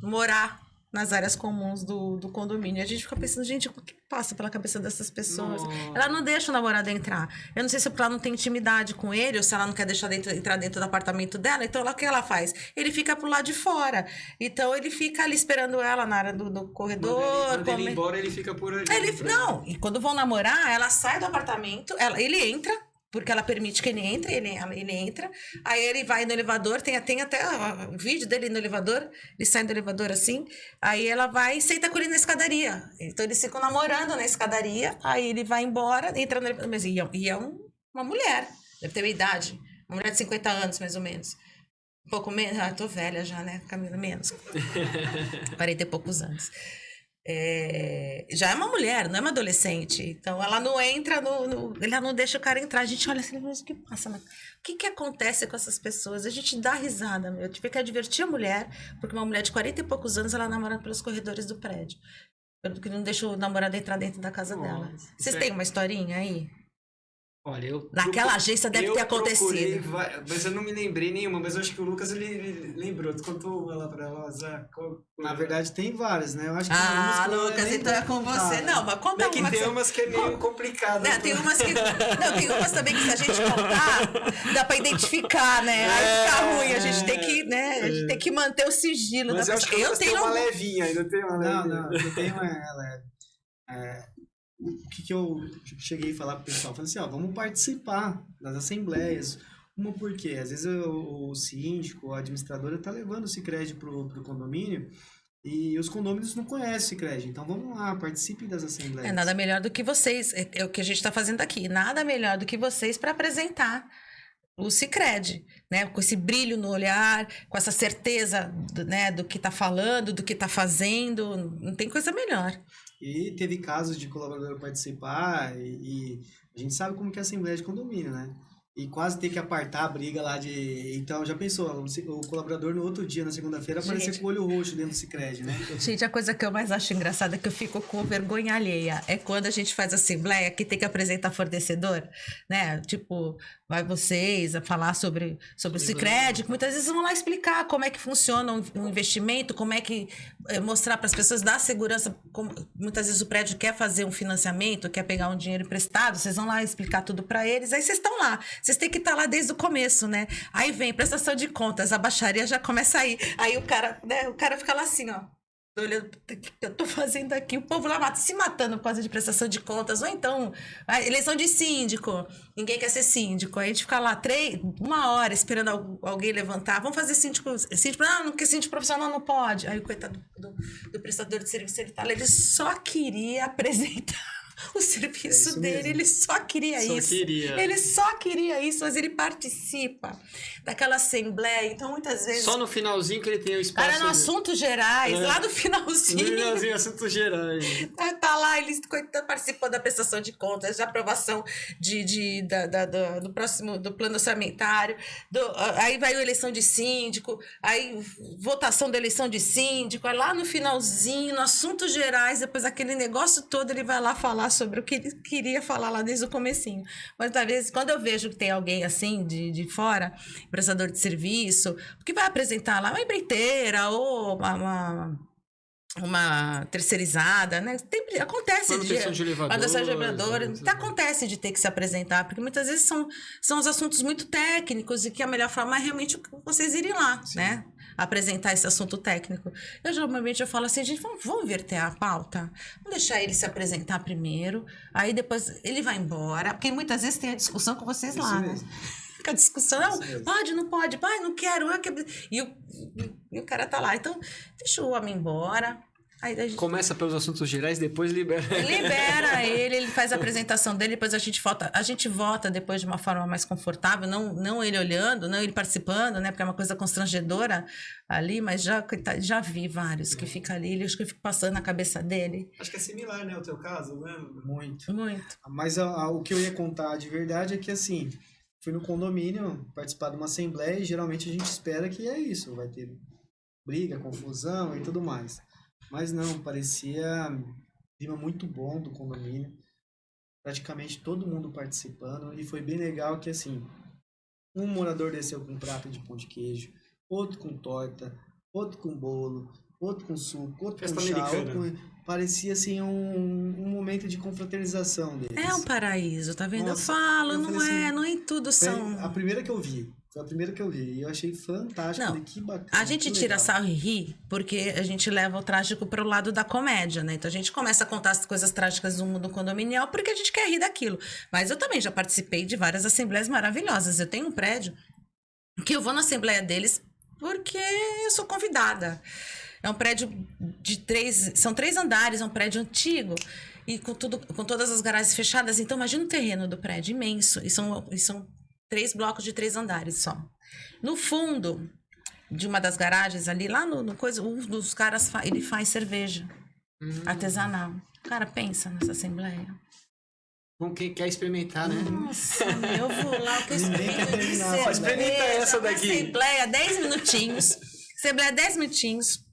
morar nas áreas comuns do condomínio. E a gente fica pensando, gente, o que passa pela cabeça dessas pessoas?
Nossa.
Ela não deixa o namorado entrar. Eu não sei se ela não tem intimidade com ele, ou se ela não quer deixar entrar dentro do apartamento dela. Então, o que ela faz? Ele fica pro lado de fora. Então, ele fica ali esperando ela na área do corredor.
Quando ele ir embora, ele fica por ali.
Não, e quando vão namorar, ela sai do apartamento, ele entra, porque ela permite que ele entre, ele entra, aí ele vai no elevador, tem até o vídeo dele no elevador, ele sai do elevador assim, aí ela vai e senta com ele na escadaria. Então eles ficam namorando na escadaria, aí ele vai embora, entra no elevador, mas uma mulher, deve ter uma idade, uma mulher de 50 anos mais ou menos. Um pouco menos, tô velha já, né, Camila, menos. 40 e poucos anos. Já é uma mulher, não é uma adolescente. Então ela não entra ela não deixa o cara entrar. A gente olha assim, mas o que passa? O que acontece com essas pessoas? A gente dá risada, meu. Eu tive que advertir a mulher, porque uma mulher de 40 e poucos anos, ela namora pelos corredores do prédio. Porque não deixa o namorado entrar dentro da casa dela. Vocês têm uma historinha aí?
Olha,
naquela agência deve ter acontecido.
Mas eu não me lembrei nenhuma, mas eu acho que o Lucas ele lembrou. Tu contou ela pra nós. Na verdade, tem várias, né? Eu acho que
Lucas, então é com você. Não, mas conta uma.
Tem umas que é meio complicada.
Tem umas que. Não, tem umas também que se a gente contar, dá pra identificar, né? Aí fica ruim, a gente tem que, né? A gente tem que manter o sigilo
mas
da
pessoa. Eu tenho uma levinha, ainda tem uma levinha. Não, eu tenho uma leve. O que eu cheguei a falar pro pessoal? Falei assim, vamos participar das assembleias. Uma porque, às vezes, o síndico, a administradora tá levando o Sicredi pro condomínio e os condôminos não conhecem o Sicredi. Então, vamos lá, participe das assembleias.
Nada melhor do que vocês, é o que a gente tá fazendo aqui, nada melhor do que vocês para apresentar o Sicredi, né? Com esse brilho no olhar, com essa certeza, né, do que tá falando, do que tá fazendo, não tem coisa melhor.
E teve casos de colaborador participar e a gente sabe como que é a assembleia de condomínio, né? E quase ter que apartar a briga lá de... Então, já pensou, o colaborador no outro dia, na segunda-feira, aparecer com o olho roxo dentro do Sicredi, né?
Gente, a coisa que eu mais acho engraçada é que eu fico com vergonha alheia. É quando a gente faz assembleia que tem que apresentar fornecedor, né? Tipo, vai vocês a falar sobre o Sicredi, que muitas vezes vão lá explicar como é que funciona um investimento, como é que... mostrar para as pessoas, dar segurança. Muitas vezes o prédio quer fazer um financiamento, quer pegar um dinheiro emprestado, vocês vão lá explicar tudo para eles, aí vocês estão lá. Vocês têm que estar lá desde o começo, né? Aí vem prestação de contas, a baixaria já começa a ir. Aí o cara fica lá assim, ó. Olhando o que eu tô fazendo aqui. O povo lá se matando por causa de prestação de contas. Ou então, a eleição de síndico. Ninguém quer ser síndico. Aí a gente fica lá 1 hora esperando alguém levantar. Vamos fazer síndico. Não, porque síndico profissional não pode. Aí o coitado do prestador de serviço, ele só queria apresentar o serviço dele, mesmo. Ele só queria isso. Ele só queria isso, mas ele participa daquela assembleia, então muitas vezes...
Só no finalzinho que ele tem o espaço...
Cara, no assuntos gerais, lá no finalzinho...
No finalzinho, assuntos gerais.
Tá lá, ele participou da prestação de contas, da aprovação do próximo, do plano orçamentário, aí vai a eleição de síndico, aí votação da eleição de síndico, aí lá no finalzinho, no assuntos gerais, depois aquele negócio todo, ele vai lá falar sobre o que ele queria falar lá desde o comecinho. Mas, às vezes, quando eu vejo que tem alguém assim, de fora, prestador de serviço, que vai apresentar lá uma empreiteira ou uma terceirizada, né? Acontece
de elevador,
acontece de ter que se apresentar, porque muitas vezes são os assuntos muito técnicos e que a melhor forma é realmente vocês irem lá, sim, né? Apresentar esse assunto técnico. Geralmente eu falo assim, gente, vamos inverter a pauta, vamos deixar ele se apresentar primeiro, aí depois ele vai embora, porque muitas vezes tem a discussão com vocês lá, né? A discussão, não pode, pai, não quero, e o cara tá lá, então deixa o homem embora. Aí a gente...
Começa pelos assuntos gerais, depois libera.
Libera ele faz a apresentação dele, depois a gente vota depois de uma forma mais confortável, não ele olhando, não ele participando, né? Porque é uma coisa constrangedora ali, mas já vi vários que fica ali, acho que eu fico passando na cabeça dele.
Acho que é similar, né, o teu caso, né? Muito.
Muito.
Mas o que eu ia contar de verdade é que, assim, fui no condomínio participar de uma assembleia e geralmente a gente espera que é isso, vai ter briga, confusão e tudo mais. Mas não, parecia um clima muito bom do condomínio, praticamente todo mundo participando, e foi bem legal que, assim, um morador desceu com um prato de pão de queijo, outro com torta, outro com bolo, outro com suco, outro com chá, parecia assim um momento de confraternização deles.
É um paraíso, tá vendo?
Nossa,
eu falo,
eu
não
falei assim,
é, não em tudo
Foi
são...
a primeira que eu vi. Foi a primeira que eu vi. E eu achei fantástico.
Não,
Falei, que bacana.
a gente
que
tira
legal.
sarro e ri porque a gente leva o trágico para o lado da comédia, né? Então a gente começa a contar as coisas trágicas do mundo condominial porque a gente quer rir daquilo. Mas eu também já participei de várias assembleias maravilhosas. Eu tenho um prédio que eu vou na assembleia deles porque eu sou convidada. É um prédio de 3... São 3 andares, é um prédio antigo. E com todas as garagens fechadas. Então imagina o terreno do prédio, imenso. E são 3 blocos de 3 andares só. No fundo de uma das garagens ali, lá no coisa, um dos caras ele faz cerveja artesanal. Cara, pensa nessa assembleia.
Com quem quer experimentar, né?
Nossa, eu vou lá, eu
Ninguém quer terminar,
cerveja,
experimenta essa daqui.
Assembleia, 10 minutinhos. Assembleia, 10 minutinhos.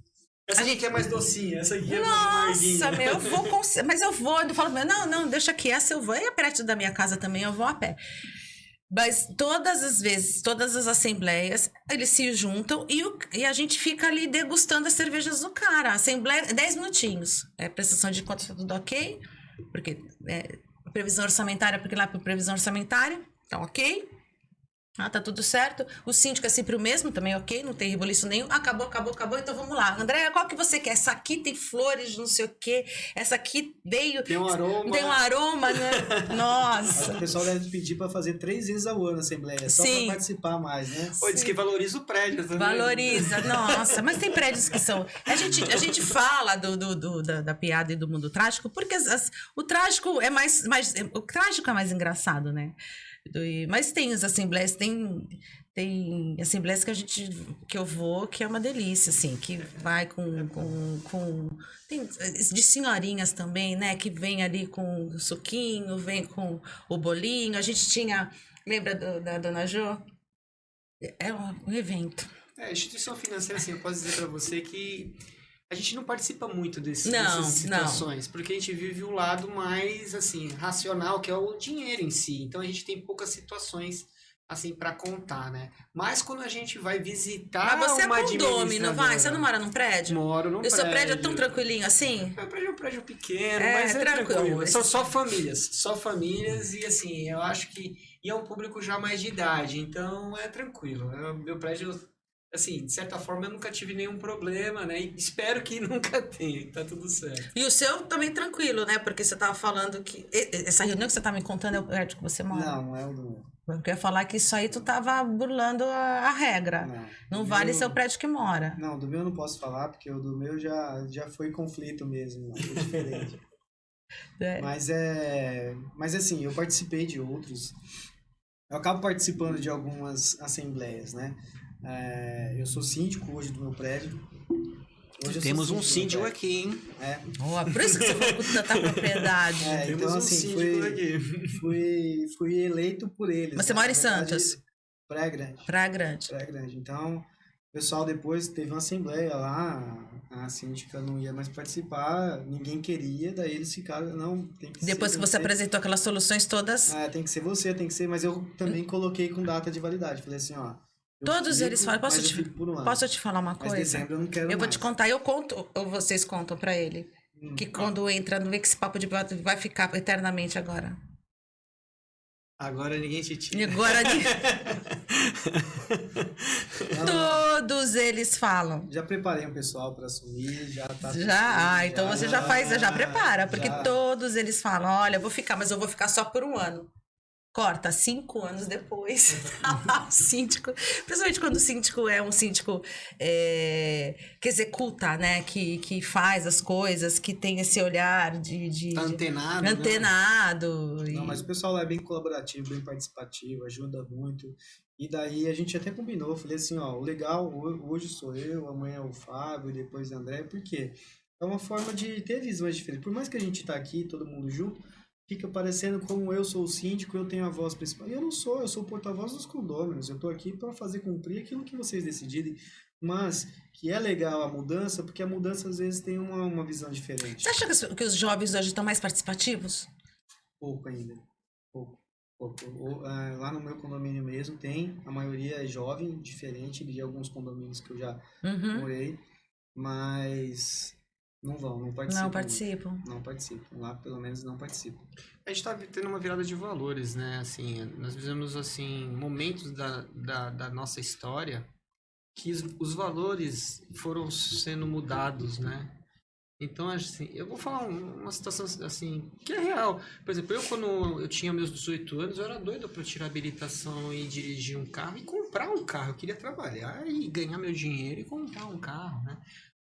Essa aqui é mais docinha, essa aqui é mais amarguinha.
Nossa, meu, eu vou... Mas eu vou, eu falo, não, deixa que essa eu vou. E é perto da minha casa também, eu vou a pé. Mas todas as vezes, todas as assembleias, eles se juntam e a gente fica ali degustando as cervejas do cara. Assembleia, 10 minutinhos. É prestação de contas, tá tudo ok. Porque previsão orçamentária, porque lá é previsão orçamentária, tá ok. Ah, tá tudo certo. O síndico é sempre o mesmo, também ok, não tem rebuliço nenhum. Acabou, então vamos lá. Andréia, qual que você quer? Essa aqui tem flores, não sei o quê. Essa aqui veio...
Tem um aroma.
Tem um aroma, né? Nossa.
O pessoal deve pedir para fazer 3 vezes ao ano a assembleia, só
Sim.
para participar mais, né?
Pô, diz que valoriza o prédio também.
Valoriza, nossa, mas tem prédios que são. A gente fala da piada e do mundo trágico, porque o trágico é mais. O trágico é mais engraçado, né? Mas tem as assembleias, tem assembleias que eu vou, que é uma delícia, assim, que vai tem de senhorinhas também, né? Que vem ali com o suquinho, vem com o bolinho. A gente tinha. Lembra da Dona Jo? É um evento.
Instituição financeira, assim, eu posso dizer para você que a gente não participa muito dessas
Não.
situações, porque a gente vive o lado mais, assim, racional, que é o dinheiro em si. Então a gente tem poucas situações, assim, para contar, né? Mas quando a gente vai visitar
Mas você é
uma
condômino, não vai? Você não mora num prédio?
Moro num
E o
prédio.
seu prédio é tão tranquilinho assim?
Meu prédio é um prédio pequeno,
É,
mas é
tranquilo.
tranquilo. São só famílias e assim, eu acho que e é um público já mais de idade, então é tranquilo. Meu prédio, assim, de certa forma eu nunca tive nenhum problema, né? E espero que nunca tenha, que tá tudo certo.
E o seu também tranquilo, né? Porque você tava falando que... Essa reunião que você tá me contando é o prédio que você mora?
Não é o do...
Eu queria falar que isso aí tu tava burlando a regra. Não vale ser o prédio que mora.
Não, do meu eu não posso falar, porque o do meu já foi conflito mesmo, é diferente. Mas assim, eu participei de outros. Eu acabo participando de algumas assembleias, né? Eu sou síndico hoje do meu prédio. Hoje eu
Temos
sou
um síndico aqui, hein?
Por isso que você falou com tanta propriedade.
Temos
então
um
assim,
síndico aqui.
fui eleito por eles.
Você mora em Santos?
Praia Grande.
Praia Grande.
Praia Grande. Então, o pessoal depois teve uma assembleia lá, a síndica não ia mais participar, ninguém queria, daí eles ficaram, não, tem que
Depois
ser
que você apresentou aquelas soluções todas,
tem que ser você, tem que ser, mas eu também coloquei com data de validade, falei assim, ó, eu
todos
fico,
eles falam.
mas eu fico por um ano.
Posso te falar uma
Mas
coisa?
dezembro eu não quero
Eu vou
mais.
te contar, eu conto, ou vocês contam pra ele. Que quando entra, não vê que esse papo de vai ficar eternamente agora.
Agora ninguém te
E
tira.
agora todos eles falam.
Já preparei o pessoal para assumir, já tá
Então você já faz, já prepara, porque
já.
todos eles falam, olha, eu vou ficar, mas eu vou ficar só por um ano. Corta, 5 anos depois, o síndico, principalmente quando o síndico é um síndico que executa, né, que faz as coisas, que tem esse olhar de
Antenado,
antenado.
Não, mas o pessoal lá é bem colaborativo, bem participativo, ajuda muito. E daí a gente até combinou, eu falei assim, ó, o legal, hoje sou eu, amanhã é o Fábio, depois o André, por quê? É uma forma de ter visões diferentes. Por mais que a gente tá aqui, todo mundo junto, fica parecendo como eu sou o síndico, eu tenho a voz principal. E eu não sou, eu sou o porta-voz dos condôminos. Eu tô aqui para fazer cumprir aquilo que vocês decidirem. Mas que é legal a mudança, porque a mudança às vezes tem uma visão diferente.
Você acha que os jovens hoje estão mais participativos?
Pouco ainda. Pouco. Lá no meu condomínio mesmo tem, a maioria é jovem, diferente de alguns condomínios que eu já morei. Mas Não vão, não participam.
Não participam.
Não participam. Lá, pelo menos, não participam.
A gente está tendo uma virada de valores, né? Assim, nós vivemos assim momentos da nossa história que os valores foram sendo mudados, né? Então, assim, eu vou falar uma situação assim, que é real. Por exemplo, quando eu tinha meus 18 anos, eu era doido para tirar habilitação e dirigir um carro e comprar um carro. Eu queria trabalhar e ganhar meu dinheiro e comprar um carro, né?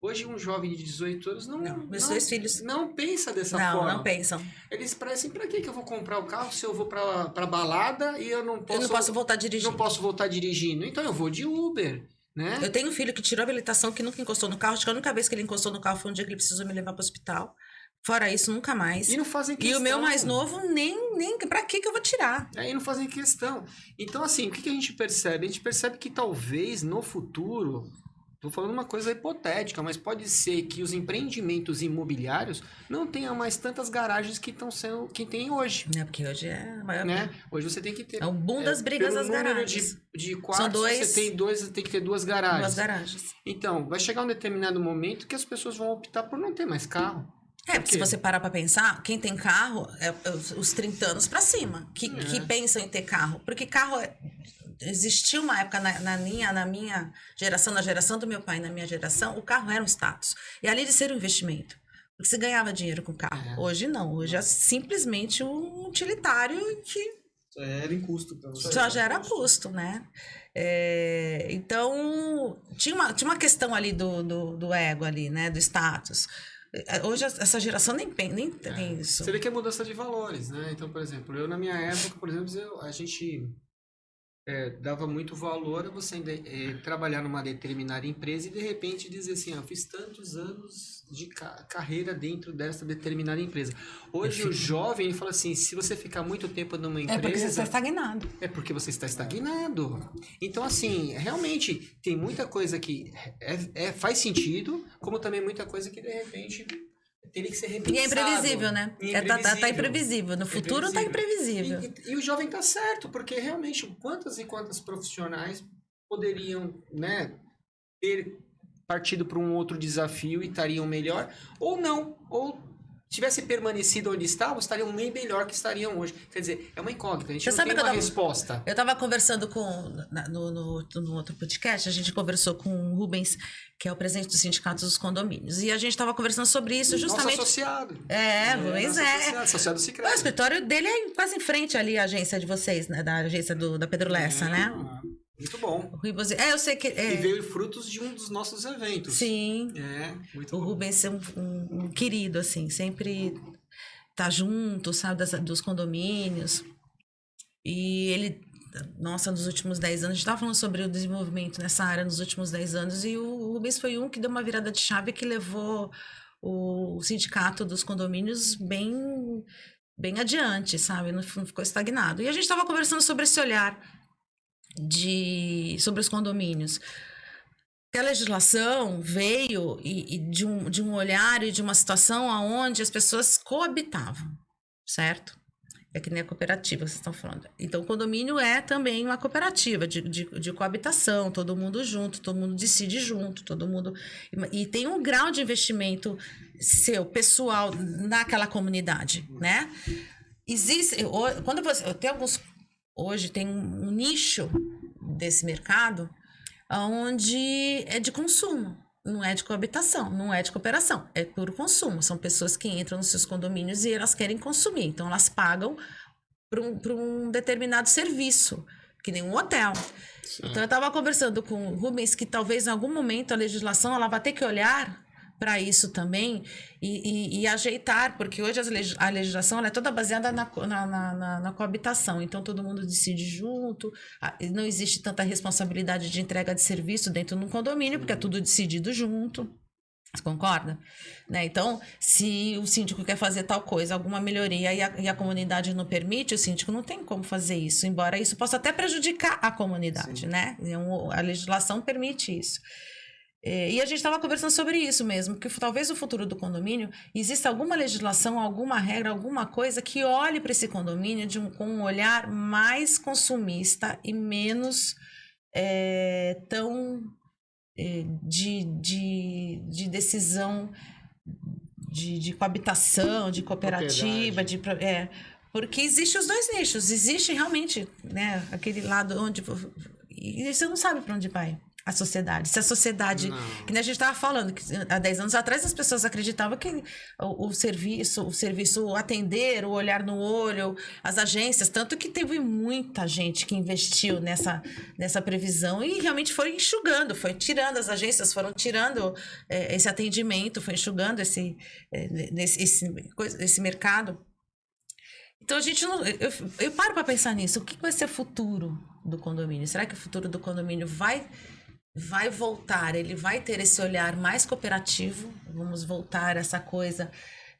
Hoje, um jovem de 18 anos
Meus dois filhos
não pensa dessa
não,
forma.
não pensam.
Eles parecem, pra que eu vou comprar o carro se eu vou pra balada e eu não posso
voltar dirigindo.
não posso voltar dirigindo? Então eu vou de Uber, né?
Eu tenho um filho que tirou a habilitação, que nunca encostou no carro. Acho que a única vez que ele encostou no carro foi um dia que ele precisou me levar pro hospital. Fora isso, nunca mais.
E não fazem questão.
E o meu mais novo, nem pra que eu vou tirar?
Aí não fazem questão. Então, assim, o que a gente percebe? A gente percebe que talvez no futuro, estou falando uma coisa hipotética, mas pode ser que os empreendimentos imobiliários não tenham mais tantas garagens que tem hoje.
É, porque hoje é a maior...
Né? Hoje você tem que ter...
É o boom das brigas
pelo
das
número
garagens.
de quartos, você tem que ter duas garagens.
Duas garagens.
Então, vai chegar um determinado momento que as pessoas vão optar por não ter mais carro.
Porque se você parar pra pensar, quem tem carro é os 30 anos pra cima, que pensam em ter carro. Porque carro... Existiu uma época na minha geração, na geração do meu pai, na minha geração, o carro era um status. E além de ser um investimento. Porque você ganhava dinheiro com o carro. Hoje não. Hoje é simplesmente um utilitário que...
Só era em custo pra você.
Só gera custo, né? Então, tinha uma questão ali do ego ali, né? Do status. Hoje essa geração nem tem isso.
Você vê que é mudança de valores, né? Então, por exemplo, eu na minha época, por exemplo, a gente dava muito valor a você trabalhar numa determinada empresa e de repente dizer assim, eu fiz tantos anos de carreira dentro dessa determinada empresa. Hoje o jovem ele fala assim, se você ficar muito tempo numa empresa...
É porque você está estagnado.
É porque você está estagnado. Então, assim, realmente tem muita coisa que faz sentido, como também muita coisa que de repente... teria que ser repensado.
E é imprevisível, né? Tá imprevisível. No futuro tá imprevisível.
E o jovem tá certo, porque realmente quantas e quantas profissionais poderiam, né, ter partido para um outro desafio e estariam melhor, ou não, ou tivesse permanecido onde estavam, estariam bem melhor que estariam hoje. Quer dizer, é uma incógnita, a gente não tem uma resposta.
Eu estava conversando no outro podcast, a gente conversou com o Rubens, que é o presidente do Sindicato dos Condomínios, e a gente estava conversando sobre isso justamente...
Nosso associado.
Rubens
associado Sicredi.
O escritório dele é quase em frente ali, a agência de vocês, né? Da agência da Pedro Lessa, né?
Muito bom.
O Rubens, eu sei que...
E veio frutos de um dos nossos eventos.
Sim.
Muito
bom. O Rubens é um querido, assim, sempre tá junto, sabe, dos condomínios. E ele, nossa, nos últimos 10 anos, a gente estava falando sobre o desenvolvimento nessa área nos últimos 10 anos, e o Rubens foi um que deu uma virada de chave que levou o sindicato dos condomínios bem adiante, sabe? Não ficou estagnado. E a gente estava conversando sobre esse olhar sobre os condomínios. A legislação veio de um olhar e de uma situação onde as pessoas coabitavam, certo? É que nem a cooperativa que vocês estão falando. Então, o condomínio é também uma cooperativa de coabitação, todo mundo junto, todo mundo decide junto, todo mundo... E tem um grau de investimento seu, pessoal, naquela comunidade, né? Existe... Quando você... Tem alguns... Hoje tem um nicho desse mercado onde é de consumo, não é de coabitação, não é de cooperação, é puro consumo. São pessoas que entram nos seus condomínios e elas querem consumir, então elas pagam por um determinado serviço, que nem um hotel. Sim. Então eu estava conversando com o Rubens que talvez em algum momento a legislação ela vai ter que olhar para isso também e ajeitar, porque hoje a legislação ela é toda baseada na coabitação, então todo mundo decide junto, não existe tanta responsabilidade de entrega de serviço dentro de um condomínio, porque é tudo decidido junto, você concorda? Né? Então, se o síndico quer fazer tal coisa, alguma melhoria e a comunidade não permite, o síndico não tem como fazer isso, embora isso possa até prejudicar a comunidade, sim, né? A legislação permite isso. E a gente estava conversando sobre isso mesmo, que talvez o futuro do condomínio exista alguma legislação, alguma regra, alguma coisa que olhe para esse condomínio com um olhar mais consumista e menos tão de decisão de coabitação, de cooperativa, porque existe os dois nichos, existe realmente, né, aquele lado onde e você não sabe para onde vai a sociedade. Se a sociedade, que nem a gente estava falando, que há 10 anos atrás as pessoas acreditavam que o serviço atender, o olhar no olho, as agências, tanto que teve muita gente que investiu nessa previsão e realmente foi enxugando, foi tirando, as agências foram tirando esse atendimento, foi enxugando esse mercado. Então a gente não. Eu paro para pensar nisso. O que vai ser o futuro do condomínio? Será que o futuro do condomínio vai voltar? Ele vai ter esse olhar mais cooperativo? Vamos voltar a essa coisa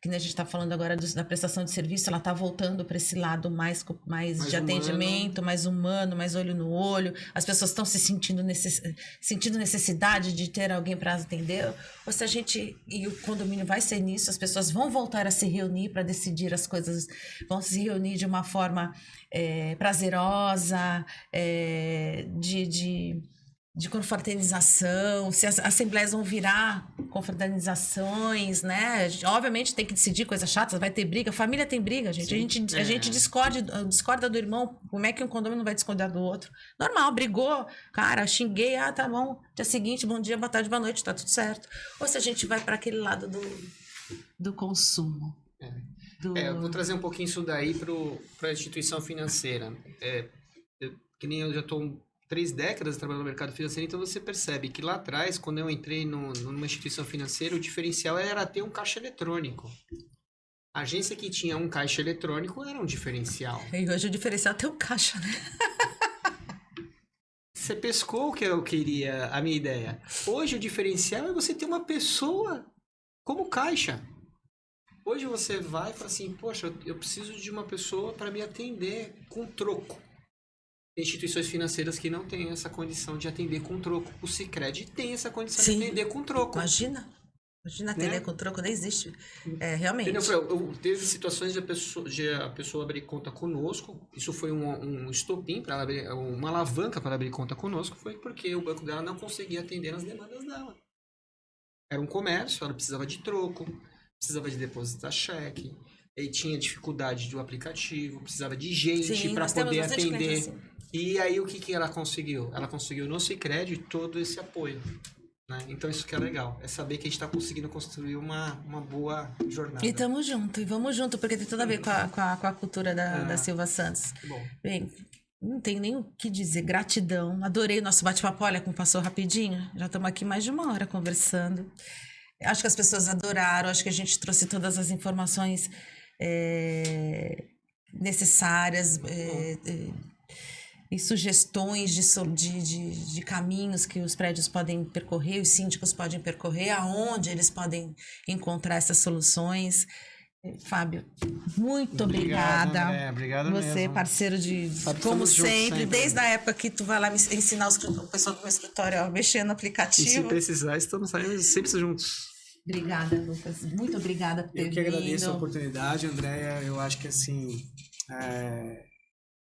que a gente está falando agora da prestação de serviço, ela está voltando para esse lado mais de atendimento, mais humano, mais olho no olho. As pessoas estão se sentindo necessidade de ter alguém para atender. Ou se a gente, e o condomínio vai ser nisso, as pessoas vão voltar a se reunir para decidir as coisas, vão se reunir de uma forma prazerosa, de confraternização, se as assembleias vão virar confraternizações, né? A gente, obviamente tem que decidir coisas chatas, vai ter briga, família tem briga, gente. A gente discorda do irmão, como é que um condomínio não vai discordar do outro? Normal, brigou, cara, xinguei, tá bom, dia seguinte, bom dia, boa tarde, boa noite, tá tudo certo. Ou se a gente vai para aquele lado do consumo.
Eu vou trazer um pouquinho isso daí para a instituição financeira. Que nem eu já estou 3 décadas trabalhando no mercado financeiro, então você percebe que lá atrás, quando eu entrei numa instituição financeira, o diferencial era ter um caixa eletrônico. A agência que tinha um caixa eletrônico era um diferencial.
E hoje o diferencial é ter um caixa, né?
Você pescou o que eu queria, a minha ideia. Hoje o diferencial é você ter uma pessoa como caixa. Hoje você vai e fala assim, poxa, eu preciso de uma pessoa para me atender com troco. Tem instituições financeiras que não têm essa condição de atender com troco. O Sicredi tem essa condição de atender com troco.
Imagina atender com troco, nem existe. Realmente.
Teve situações de a pessoa abrir conta conosco. Isso foi um estopim para ela abrir, uma alavanca para abrir conta conosco, foi porque o banco dela não conseguia atender as demandas dela. Era um comércio, ela precisava de troco, precisava de depositar cheque, e tinha dificuldade do aplicativo, precisava de gente para poder atender. Assim. E aí o que ela conseguiu? Ela conseguiu no Sicredi todo esse apoio. Né? Então isso que é legal, é saber que a gente está conseguindo construir uma boa jornada.
E estamos juntos, e vamos junto, porque tem tudo a ver com a cultura da Silva Santos.
Bom.
Bem, não tenho nem o que dizer, gratidão. Adorei o nosso bate-papo, olha como passou rapidinho. Já estamos aqui mais de 1 hora conversando. Acho que as pessoas adoraram, acho que a gente trouxe todas as informações necessárias e sugestões de caminhos que os prédios podem percorrer, os síndicos podem percorrer, aonde eles podem encontrar essas soluções. Fábio, muito obrigada.
André, obrigado
você,
mesmo.
Parceiro como sempre, desde a época que tu vai lá me ensinar o pessoal do meu escritório a mexer no aplicativo.
E se precisar, estamos sempre juntos.
Obrigada, Lucas. Muito obrigada por ter vindo.
Eu que agradeço a oportunidade, Andréia. Eu acho que assim,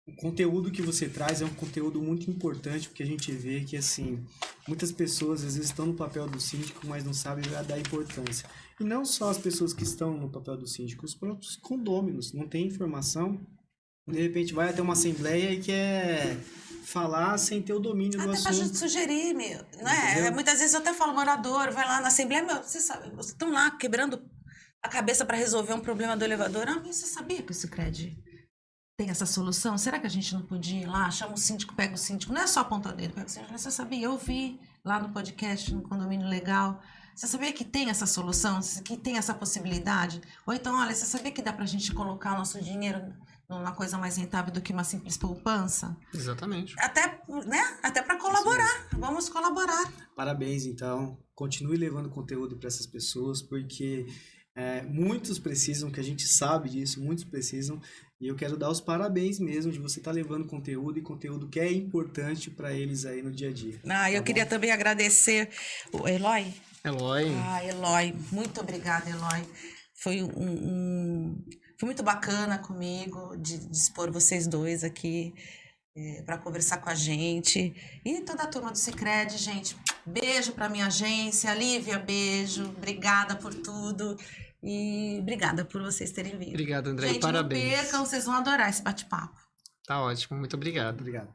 o conteúdo que você traz é um conteúdo muito importante, porque a gente vê que assim, muitas pessoas às vezes estão no papel do síndico, mas não sabem dar importância. E não só as pessoas que estão no papel do síndico, os próprios condôminos não têm informação. De repente vai até uma assembleia e quer falar sem ter o domínio do assunto.
Até pra sugerir, né? Muitas vezes eu até falo, morador, vai lá na assembleia, você sabe, vocês estão lá quebrando a cabeça para resolver um problema do elevador. Você sabia que o Sicredi tem essa solução? Será que a gente não podia ir lá, chama o síndico, pega o síndico? Não é só apontar o dedo, pega o síndico. Você sabia? Eu vi lá no podcast, no Condomínio Legal. Você sabia que tem essa solução? Que tem essa possibilidade? Ou então, olha, você sabia que dá pra gente colocar o nosso dinheiro numa coisa mais rentável do que uma simples poupança?
Exatamente.
Até para colaborar. Sim. Vamos colaborar.
Parabéns, então. Continue levando conteúdo para essas pessoas, porque muitos precisam, que a gente sabe disso, muitos precisam. E eu quero dar os parabéns mesmo de você estar levando conteúdo, e conteúdo que é importante para eles aí no dia a dia.
Eu queria também agradecer o Eloy.
Eloy,
muito obrigada, Eloy. Foi foi muito bacana comigo de expor vocês dois aqui. para conversar com a gente. E toda a turma do Sicredi, gente, beijo para minha agência. Lívia, beijo. Obrigada por tudo. E obrigada por vocês terem vindo.
Obrigado, André.
Gente,
E parabéns.
não percam, vocês vão adorar esse bate-papo.
Tá ótimo. Muito obrigado.
Obrigado.